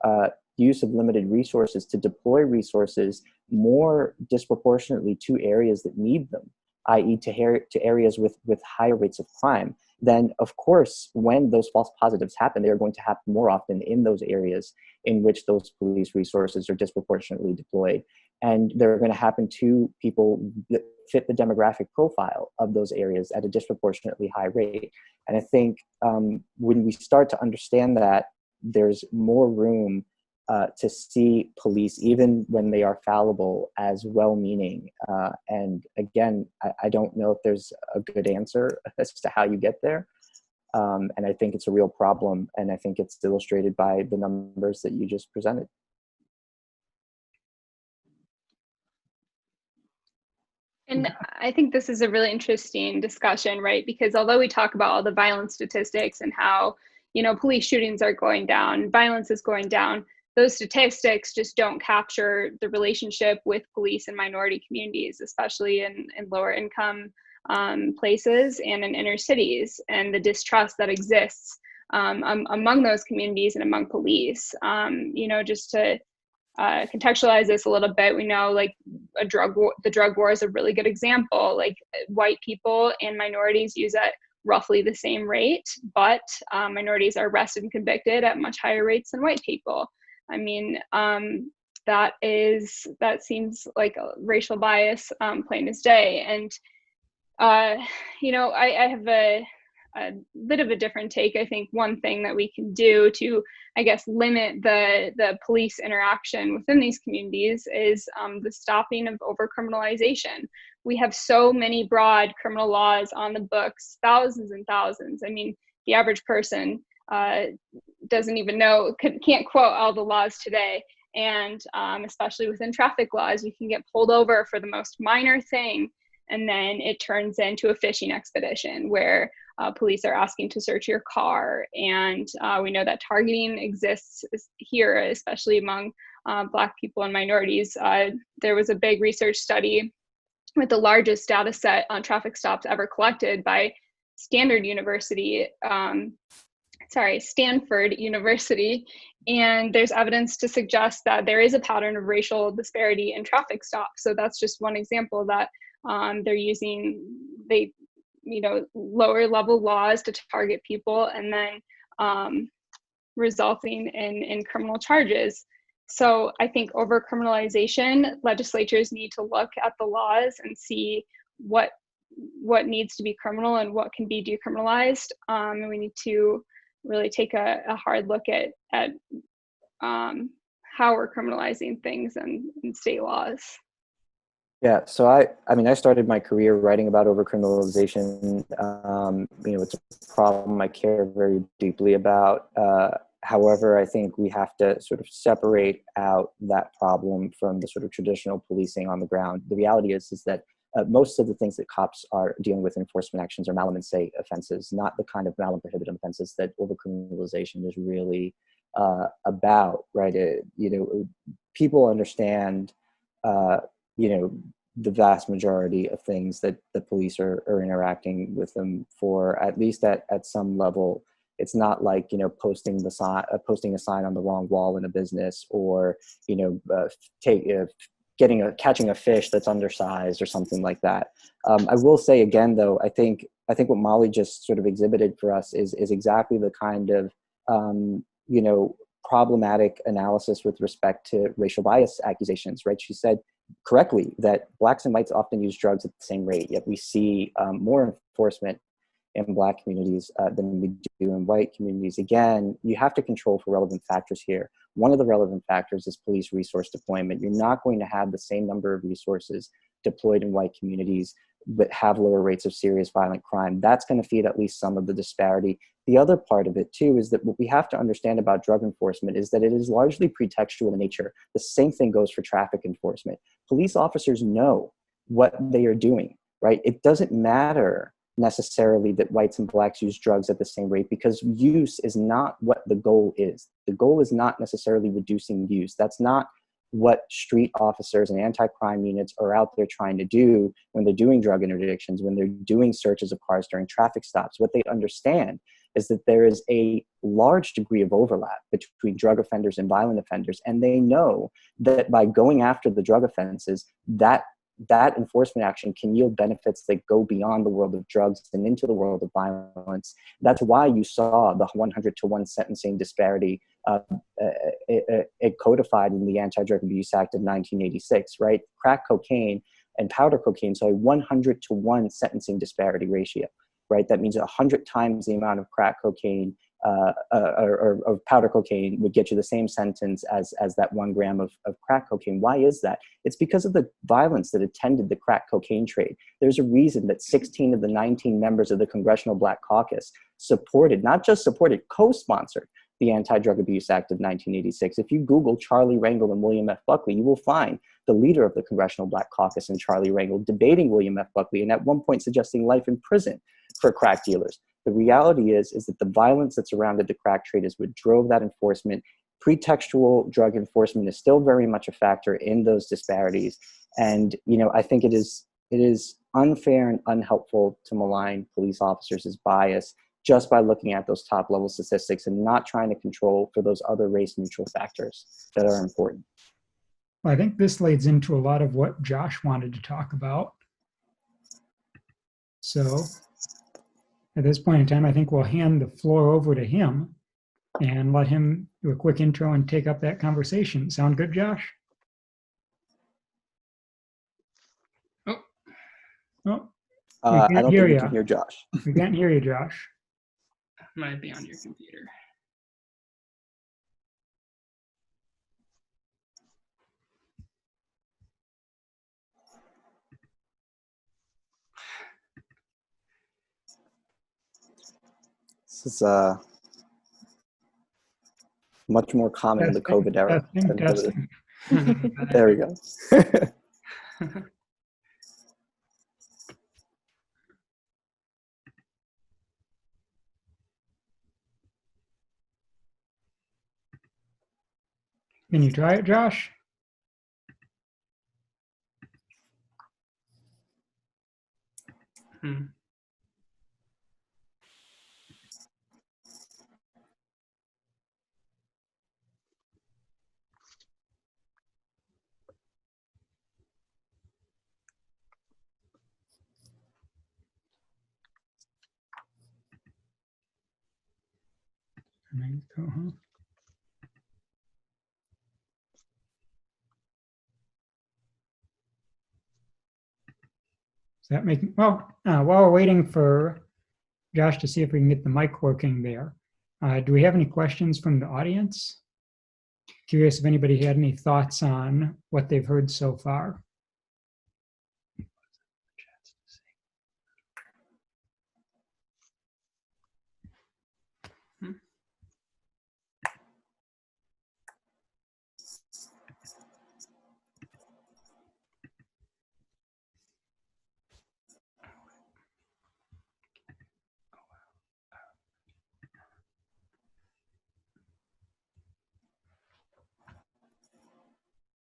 use of limited resources to deploy resources more disproportionately to areas that need them, i.e. to areas with higher rates of crime, then of course, when those false positives happen, they're going to happen more often in those areas in which those police resources are disproportionately deployed. And they're going to happen to people that fit the demographic profile of those areas at a disproportionately high rate. And I think when we start to understand that, there's more room to see police, even when they are fallible, as well-meaning. And again, I don't know if there's a good answer as to how you get there. And I think it's a real problem. And I think it's illustrated by the numbers that you just presented. And I think this is a really interesting discussion, right? Because although we talk about all the violence statistics and how, police shootings are going down, violence is going down, those statistics just don't capture the relationship with police and minority communities, especially in lower income places and in inner cities, and the distrust that exists among those communities and among police. Just to contextualize this a little bit, we know like the drug war is a really good example. Like white people and minorities use at roughly the same rate, but minorities are arrested and convicted at much higher rates than white people. I mean, that seems like a racial bias, plain as day. And I have a bit of a different take. I think one thing that we can do to, I guess, limit the police interaction within these communities is the stopping of overcriminalization. We have so many broad criminal laws on the books, thousands and thousands. I mean, the average person doesn't even know, can't quote all the laws today. And especially within traffic laws, you can get pulled over for the most minor thing, and then it turns into a fishing expedition where police are asking to search your car. And we know that targeting exists here, especially among Black people and minorities. There was a big research study with the largest data set on traffic stops ever collected by Stanford University. And there's evidence to suggest that there is a pattern of racial disparity in traffic stops. So that's just one example that they're using lower level laws to target people, and then resulting in criminal charges. So I think over criminalization, legislatures need to look at the laws and see what needs to be criminal and what can be decriminalized. And we need to really take a hard look at how we're criminalizing things in state laws. Yeah, so I started my career writing about overcriminalization. It's a problem I care very deeply about. However, I think we have to sort of separate out that problem from the sort of traditional policing on the ground. The reality is that most of the things that cops are dealing with in enforcement actions are malum in se offenses, not the kind of malum prohibitum offenses that overcriminalization is really about, right? People understand, the vast majority of things that the police are interacting with them for, at least at some level. It's not like, posting a sign on the wrong wall in a business, or, catching a fish that's undersized or something like that. I will say again, though, I think what Molly just sort of exhibited for us is exactly the kind of, problematic analysis with respect to racial bias accusations, right? She said correctly that Blacks and whites often use drugs at the same rate, yet we see more enforcement in Black communities than we do in white communities. Again, you have to control for relevant factors here. One of the relevant factors is police resource deployment. You're not going to have the same number of resources deployed in white communities but have lower rates of serious violent crime. That's going to feed at least some of the disparity. The other part of it, too, is that what we have to understand about drug enforcement is that it is largely pretextual in nature. The same thing goes for traffic enforcement. Police officers know what they are doing, right? It doesn't matter necessarily that whites and Blacks use drugs at the same rate, because use is not what the goal is. The goal is not necessarily reducing use. That's not what street officers and anti-crime units are out there trying to do when they're doing drug interdictions, when they're doing searches of cars during traffic stops. What they understand is that there is a large degree of overlap between drug offenders and violent offenders. And they know that by going after the drug offenses, that enforcement action can yield benefits that go beyond the world of drugs and into the world of violence. That's why you saw the 100-to-1 sentencing disparity codified in the Anti-Drug Abuse Act of 1986, right? Crack cocaine and powder cocaine saw a 100-to-1 sentencing disparity ratio, right? That means 100 times the amount of crack cocaine or powder cocaine would get you the same sentence as that 1 gram of crack cocaine. Why is that? It's because of the violence that attended the crack cocaine trade. There's a reason that 16 of the 19 members of the Congressional Black Caucus supported, not just supported, co-sponsored the Anti-Drug Abuse Act of 1986. If you Google Charlie Rangel and William F. Buckley, you will find the leader of the Congressional Black Caucus and Charlie Rangel debating William F. Buckley and at one point suggesting life in prison for crack dealers. The reality is that the violence that surrounded the crack trade is what drove that enforcement. Pretextual drug enforcement is still very much a factor in those disparities. And, I think it is unfair and unhelpful to malign police officers as bias just by looking at those top level statistics and not trying to control for those other race neutral factors that are important. Well, I think this leads into a lot of what Josh wanted to talk about. So at this point in time, I think we'll hand the floor over to him and let him do a quick intro and take up that conversation. Sound good, Josh? Oh, I don't think we can hear Josh. We can't hear you, Josh. might be on your computer. This is much more common in the COVID era. Testing. There we go. Can you try it, Josh? Is that making, well, while we're waiting for Josh to see if we can get the mic working there, do we have any questions from the audience? Curious if anybody had any thoughts on what they've heard so far.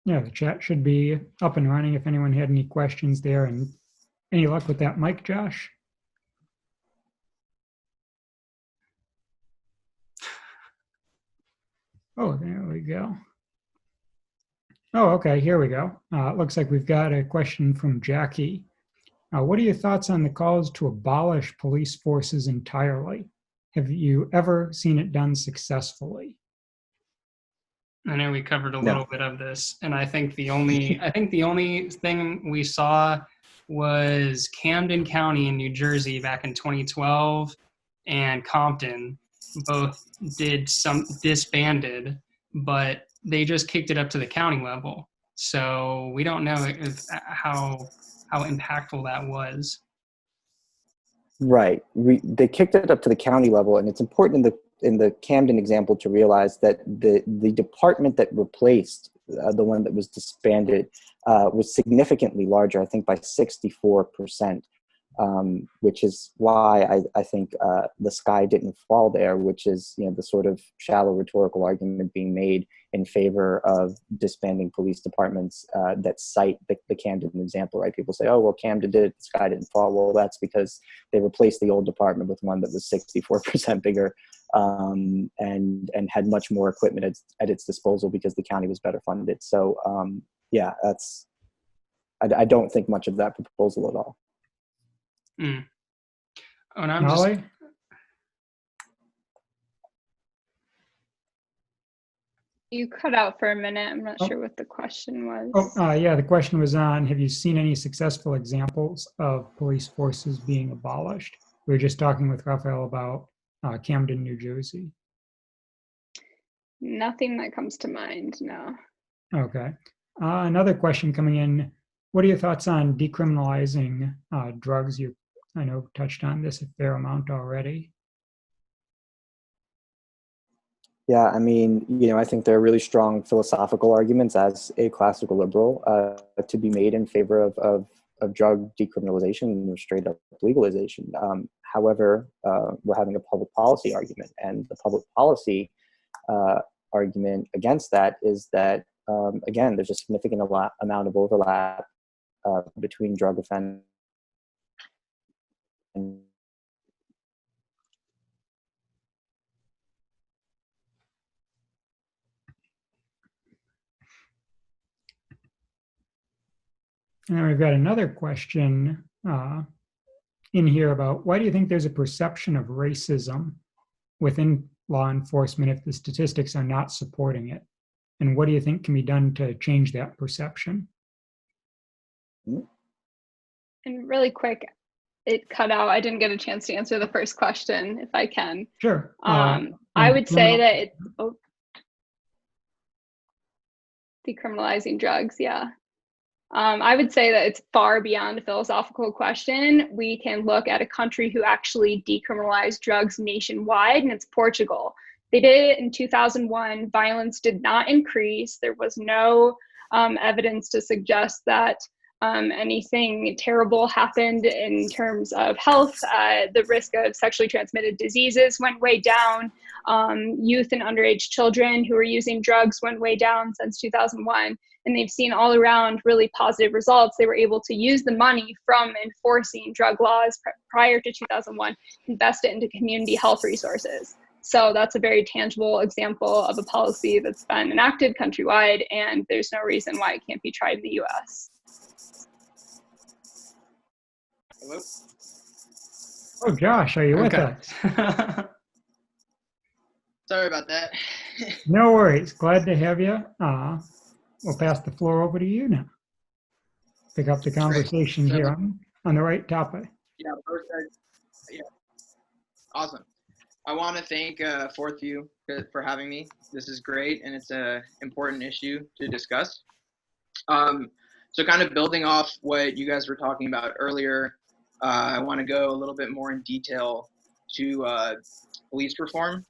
Yeah, the chat should be up and running if anyone had any questions there. And any luck with that mic, Josh? Oh, there we go. Oh, okay, here we go. It looks like we've got a question from Jackie. What are your thoughts on the calls to abolish police forces entirely? Have you ever seen it done successfully? I know we covered a little bit of this, and I think the only thing we saw was Camden County in New Jersey back in 2012 and Compton both disbanded, but they just kicked it up to the county level. So we don't know how impactful that was. Right. They kicked it up to the county level, and it's important in the Camden example to realize that the department that replaced the one that was disbanded was significantly larger, I think by 64%. which is why I think the sky didn't fall there, which is, the sort of shallow rhetorical argument being made in favor of disbanding police departments that cite the Camden example, right? People say, oh, well, Camden did it, the sky didn't fall. Well, that's because they replaced the old department with one that was 64% bigger and had much more equipment at its disposal because the county was better funded. So, yeah, I don't think much of that proposal at all. Mm. Oh, and I'm Molly? You cut out for a minute. I'm not sure what the question was. Yeah, the question was on, have you seen any successful examples of police forces being abolished? We were just talking with Rafael about Camden, New Jersey. Nothing that comes to mind, no. Okay. Another question coming in. What are your thoughts on decriminalizing drugs? You, I know, touched on this a fair amount already. Yeah, I mean, I think there are really strong philosophical arguments as a classical liberal to be made in favor of drug decriminalization, straight up legalization. However, we're having a public policy argument, and the public policy argument against that is that, again, there's a significant amount of overlap between drug offenders and And then we've got another question in here about, why do you think there's a perception of racism within law enforcement if the statistics are not supporting it? And what do you think can be done to change that perception? And really quick, it cut out. I didn't get a chance to answer the first question, if I can. Sure. I would say that decriminalizing drugs, yeah. I would say that it's far beyond a philosophical question. We can look at a country who actually decriminalized drugs nationwide, and it's Portugal. They did it in 2001. Violence did not increase. There was no evidence to suggest that anything terrible happened in terms of health. The risk of sexually transmitted diseases went way down. Youth and underage children who were using drugs went way down since 2001. And they've seen all around really positive results. They were able to use the money from enforcing drug laws prior to 2001, invest it into community health resources. So that's a very tangible example of a policy that's been enacted countrywide, and there's no reason why it can't be tried in the US. Hello? Oh, Josh, are you with us? Sorry about that. No worries. Glad to have you. We'll pass the floor over to you now. Pick up the conversation here on the right topic. Yeah, awesome. I want to thank Fourth View for having me. This is great, and it's an important issue to discuss. So kind of building off what you guys were talking about earlier, I want to go a little bit more in detail to police reform.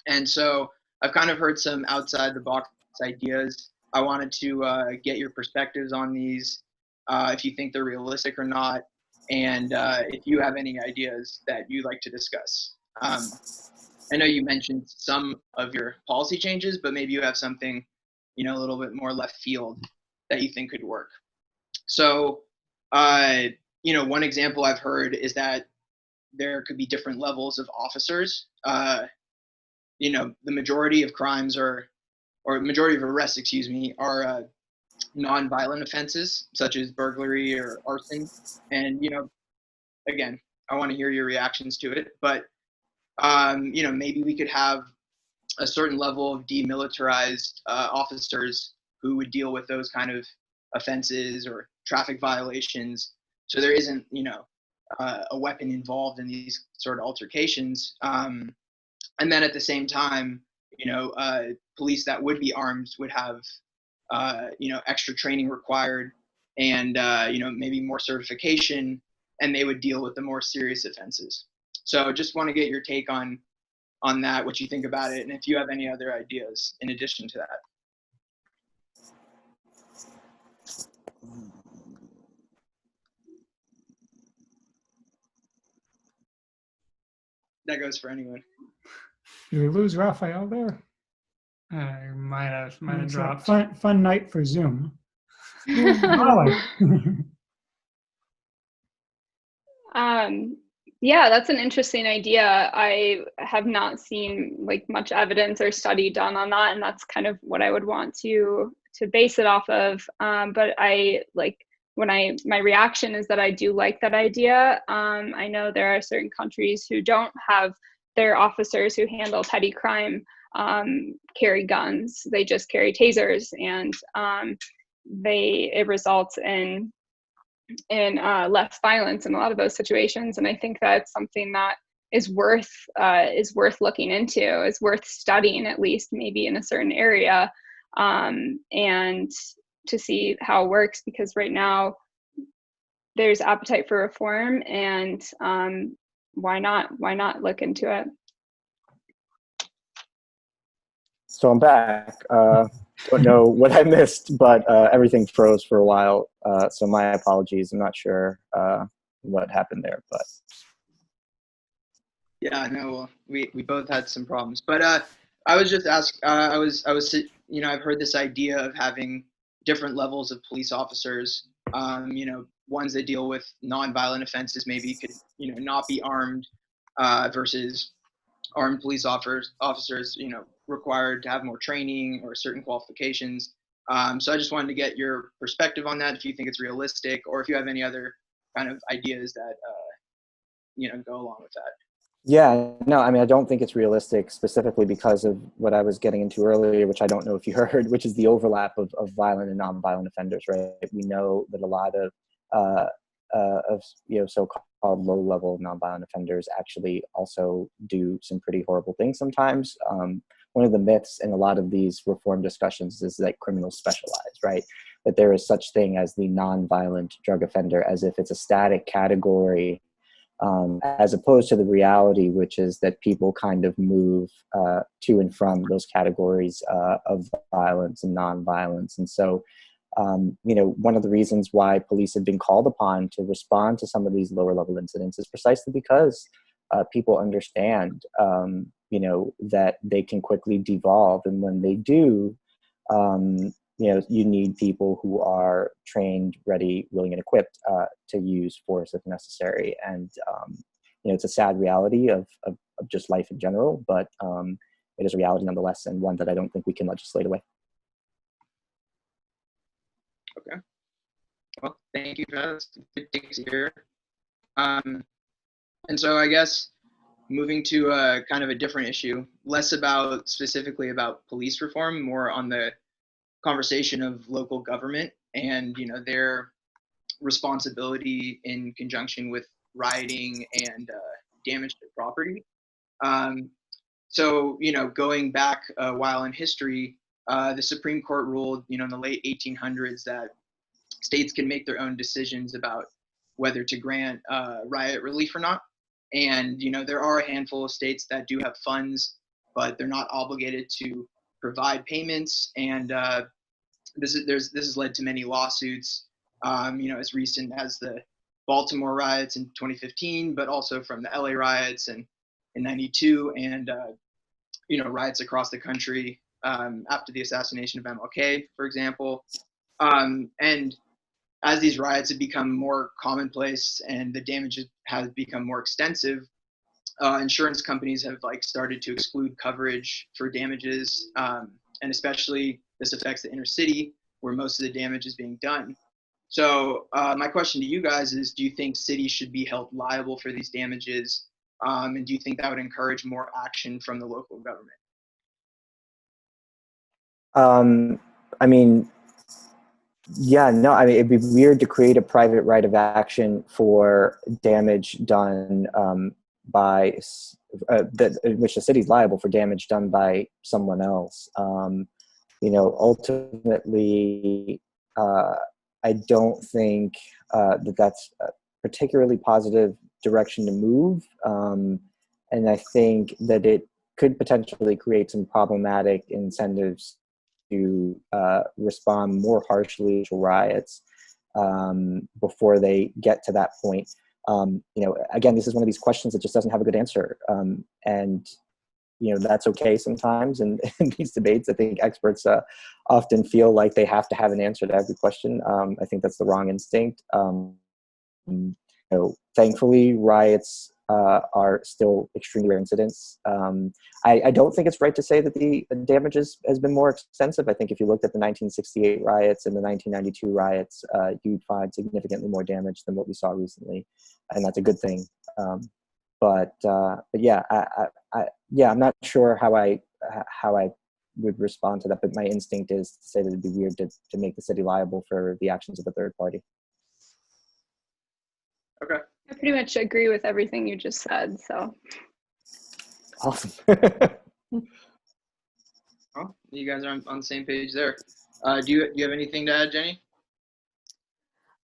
And so I've kind of heard some outside the box ideas. I wanted to get your perspectives on these, if you think they're realistic or not, and if you have any ideas that you'd like to discuss. I know you mentioned some of your policy changes, but maybe you have something, a little bit more left field that you think could work. So, one example I've heard is that there could be different levels of officers. The majority of crimes or majority of arrests, are non-violent offenses such as burglary or arson. And, again, I want to hear your reactions to it, but, maybe we could have a certain level of demilitarized officers who would deal with those kind of offenses or traffic violations. So there isn't, a weapon involved in these sort of altercations. And then at the same time, police that would be armed would have, extra training required and, maybe more certification, and they would deal with the more serious offenses. So just want to get your take on that, what you think about it, and if you have any other ideas in addition to that. that goes for anyone. Did we lose Rafael there? I might have It's a dropped. fun night for Zoom. Molly. Yeah, that's an interesting idea. I have not seen like much evidence or study done on that, and that's kind of what I would want to base it off of. But I like my reaction is that I do like that idea. I know there are certain countries who don't have their officers who handle petty crime carry guns. They just carry tasers, and it results in less violence in a lot of those situations. And I think that's something that is worth looking into, is worth studying, at least maybe in a certain area, and to see how it works, because right now there's appetite for reform, and why not look into it? So I'm back. Don't know what I missed, but everything froze for a while. So my apologies. I'm not sure what happened there, but Yeah, no, well, we both had some problems, but I was just I was I've heard this idea of having different levels of police officers. Ones that deal with nonviolent offenses maybe could not be armed, versus armed police officers required to have more training or certain qualifications. So I just wanted to get your perspective on that, if you think it's realistic, or if you have any other kind of ideas that go along with that. yeah, no, I mean, I don't think it's realistic, specifically because of what I was getting into earlier, which I don't know if you heard, which is the overlap of violent and nonviolent offenders, right? We know that a lot of so-called low-level nonviolent offenders actually also do some pretty horrible things sometimes. One of the myths in a lot of these reform discussions is that criminals specialize, right? That there is such thing as the nonviolent drug offender, as if it's a static category, as opposed to the reality, which is that people kind of move to and from those categories of violence and nonviolence. And so, one of the reasons why police have been called upon to respond to some of these lower level incidents is precisely because people understand, that they can quickly devolve. And when they do, you need people who are trained, ready, willing, and equipped to use force if necessary. And, it's a sad reality of just life in general, but it is a reality nonetheless, and one that I don't think we can legislate away. Okay. Well, thank you for that. That's good things to hear. And so I guess moving to kind of a different issue, less specifically about police reform, more on the conversation of local government and their responsibility in conjunction with rioting and damage to property. So going back a while in history, the Supreme Court ruled in the late 1800s that states can make their own decisions about whether to grant riot relief or not. And there are a handful of states that do have funds, but they're not obligated to provide payments. And this has led to many lawsuits, as recent as the Baltimore riots in 2015, but also from the LA riots in '92, and riots across the country after the assassination of MLK, for example. And as these riots have become more commonplace and the damage has become more extensive, insurance companies have started to exclude coverage for damages, and especially this affects the inner city where most of the damage is being done. So my question to you guys is, do you think cities should be held liable for these damages? And do you think that would encourage more action from the local government? I mean, yeah, no, I mean, it'd be weird to create a private right of action for damage done by which the city's liable for damage done by someone else. Ultimately, I don't think that that's a particularly positive direction to move. And I think that it could potentially create some problematic incentives to respond more harshly to riots before they get to that point. Again, this is one of these questions that just doesn't have a good answer. And that's okay sometimes. And in these debates, I think experts often feel like they have to have an answer to every question. I think that's the wrong instinct. Thankfully, riots are still extremely rare incidents. I don't think it's right to say that the damage has been more extensive. I think if you looked at the 1968 riots and the 1992 riots, you'd find significantly more damage than what we saw recently, and that's a good thing. But yeah, I'm not sure how I would respond to that. But my instinct is to say that it'd be weird to make the city liable for the actions of a third party. Okay. I pretty much agree with everything you just said. So Awesome. Well, you guys are on the same page there. Do you have anything to add, Jenny?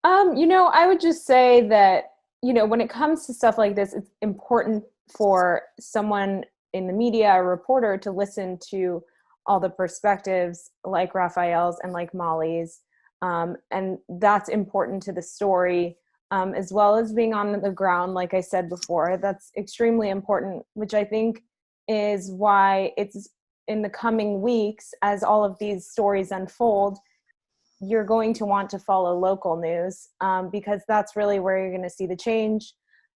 I would just say that, when it comes to stuff like this, it's important for someone in the media, a reporter, to listen to all the perspectives like Rafael's and like Molly's. And that's important to the story, as well as being on the ground, like I said before. That's extremely important, which I think is why it's in the coming weeks, as all of these stories unfold, you're going to want to follow local news, because that's really where you're going to see the change.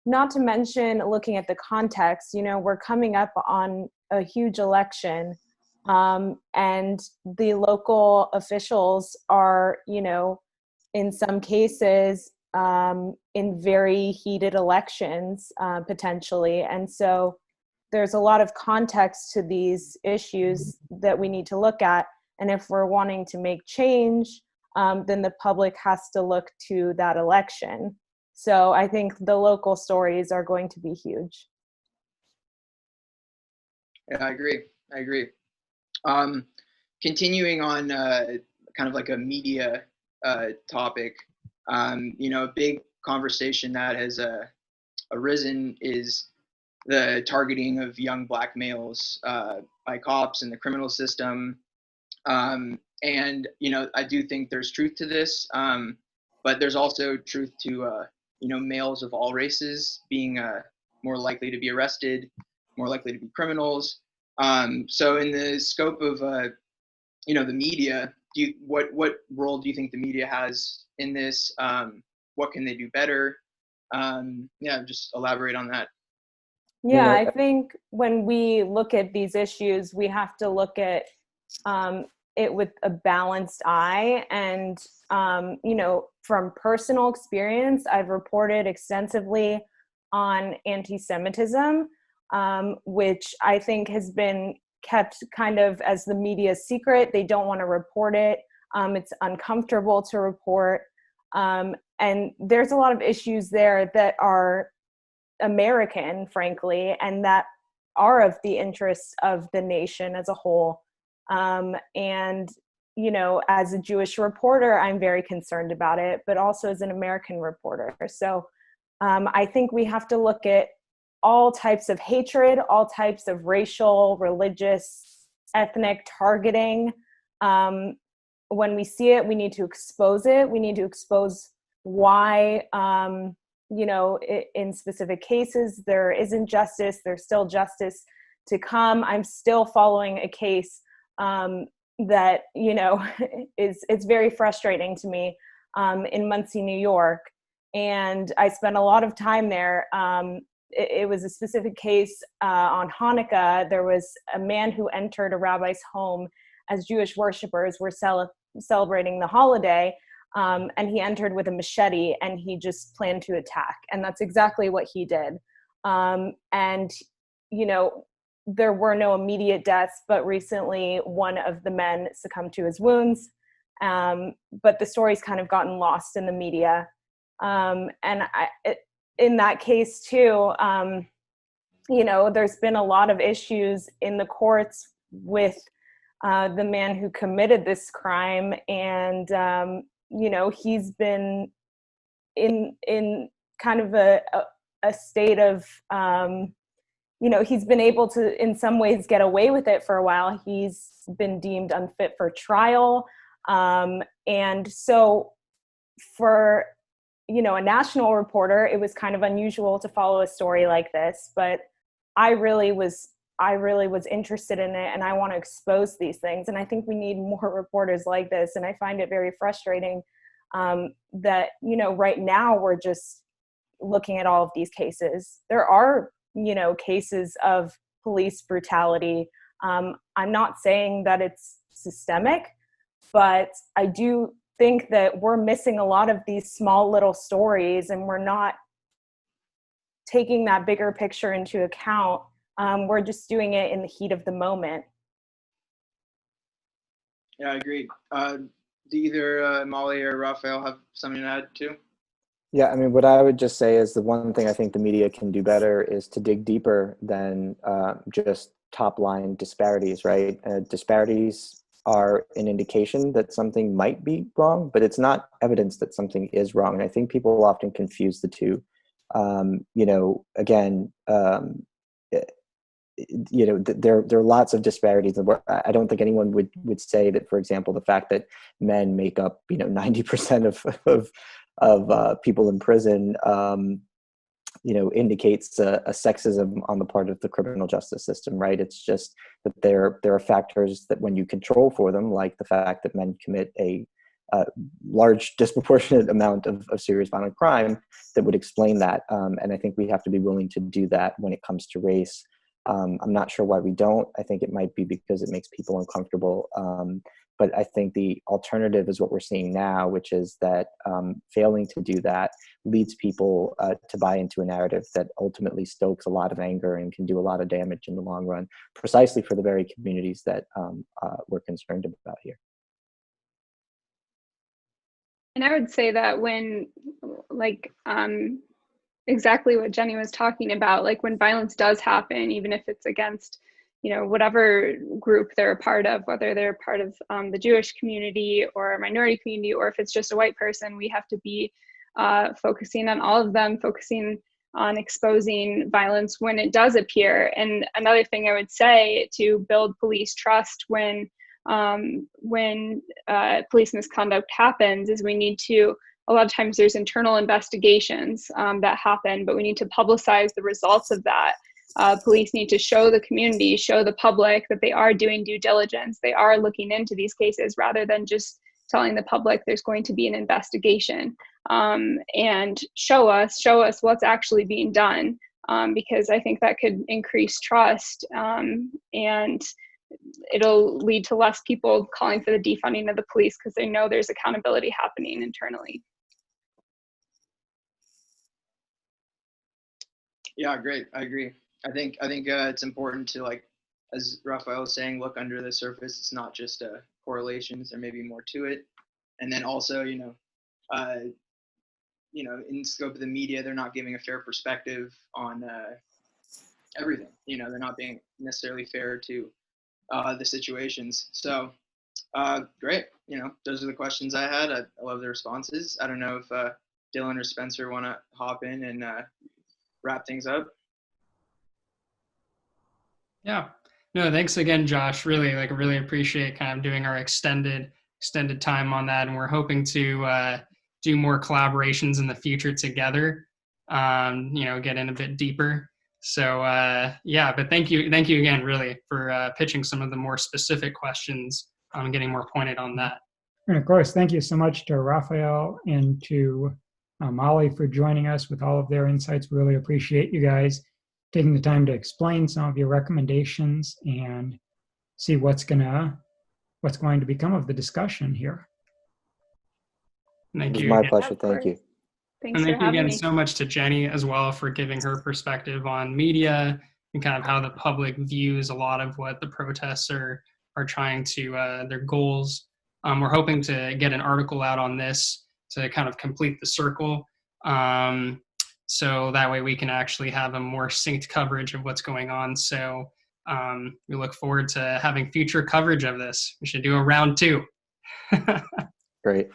Not to mention looking at the context, we're coming up on a huge election, and the local officials are, in some cases, in very heated elections, potentially. And so there's a lot of context to these issues that we need to look at. And if we're wanting to make change, then the public has to look to that election. So I think the local stories are going to be huge. Yeah, I agree. Continuing on kind of like a media topic, a big conversation that has arisen is the targeting of young Black males by cops in the criminal system. And I do think there's truth to this, but there's also truth to males of all races being more likely to be arrested, more likely to be criminals. So in the scope of the media, what role do you think the media has in this? What can they do better? Just elaborate on that. Yeah, I think when we look at these issues, we have to look at it with a balanced eye. And, from personal experience, I've reported extensively on anti-Semitism, which I think has been kept kind of as the media's secret. They don't want to report it. It's uncomfortable to report. And there's a lot of issues there that are American, frankly, and that are of the interests of the nation as a whole. And, as a Jewish reporter, I'm very concerned about it, but also as an American reporter. So I think we have to look at all types of hatred, all types of racial, religious, ethnic targeting. When we see it, we need to expose it. We need to expose why, in specific cases, there isn't justice. There's still justice to come. I'm still following a case that, it's very frustrating to me, in Muncie, New York. And I spent a lot of time there. It was a specific case on Hanukkah. There was a man who entered a rabbi's home as Jewish worshipers were celebrating the holiday. And he entered with a machete and he just planned to attack. And that's exactly what he did. And, there were no immediate deaths, but recently one of the men succumbed to his wounds. But the story's kind of gotten lost in the media. In that case too, there's been a lot of issues in the courts with the man who committed this crime. And, he's been in kind of a state of, he's been able to, in some ways, get away with it for a while. He's been deemed unfit for trial. And so for a national reporter, it was kind of unusual to follow a story like this, but I really was interested in it, and I want to expose these things. And I think we need more reporters like this. And I find it very frustrating that, right now we're just looking at all of these cases. There are, cases of police brutality. I'm not saying that it's systemic, but I do think that we're missing a lot of these small little stories, and we're not taking that bigger picture into account. We're just doing it in the heat of the moment. Yeah, I agree. Do either Molly or Rafael have something to add too? Yeah, I mean, what I would just say is the one thing I think the media can do better is to dig deeper than just top line disparities, right? Disparities are an indication that something might be wrong, but it's not evidence that something is wrong. And I think people often confuse the two. There are lots of disparities. I don't think anyone would say that, for example, the fact that men make up 90% of people in prison indicates a sexism on the part of the criminal justice system, right? It's just that there are factors that when you control for them, like the fact that men commit a large disproportionate amount of serious violent crime, that would explain that. And I think we have to be willing to do that when it comes to race. I'm not sure why we don't. I think it might be because it makes people uncomfortable. But I think the alternative is what we're seeing now, which is that failing to do that leads people to buy into a narrative that ultimately stokes a lot of anger and can do a lot of damage in the long run, precisely for the very communities that we're concerned about here. And I would say that when, exactly what Jenny was talking about, like when violence does happen, even if it's against, whatever group they're a part of, whether they're part of the Jewish community or a minority community, or if it's just a white person, we have to be focusing on all of them, focusing on exposing violence when it does appear. And another thing I would say to build police trust when police misconduct happens is we need to, a lot of times there's internal investigations that happen, but we need to publicize the results of that. Police need to show the community, show the public that they are doing due diligence. They are looking into these cases rather than just telling the public there's going to be an investigation, and show us what's actually being done, because I think that could increase trust, and it'll lead to less people calling for the defunding of the police because they know there's accountability happening internally. Yeah, great. I agree. I think it's important to, like, as Rafael was saying, look under the surface. It's not just correlations. There may be more to it. And then also, in the scope of the media, they're not giving a fair perspective on everything. They're not being necessarily fair to the situations. So great. Those are the questions I had. I love the responses. I don't know if Dylan or Spencer want to hop in and wrap things up. Yeah. No, thanks again, Josh. Really appreciate kind of doing our extended time on that. And we're hoping to do more collaborations in the future together, get in a bit deeper. So but thank you again, really, for pitching some of the more specific questions, getting more pointed on that. And of course, thank you so much to Rafael and to Molly for joining us with all of their insights. We really appreciate you guys taking the time to explain some of your recommendations and see what's going to become of the discussion here. Thank you. It was my pleasure. Thank you. Thanks and for thank you having again me. so much to Jenny as well for giving her perspective on media and kind of how the public views a lot of what the protests are trying to, their goals. We're hoping to get an article out on this to kind of complete the circle. So that way we can actually have a more synced coverage of what's going on. So we look forward to having future coverage of this. We should do a round 2. Great.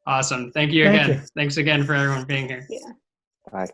Awesome. Thank you again. Thanks again for everyone being here. Yeah. Bye.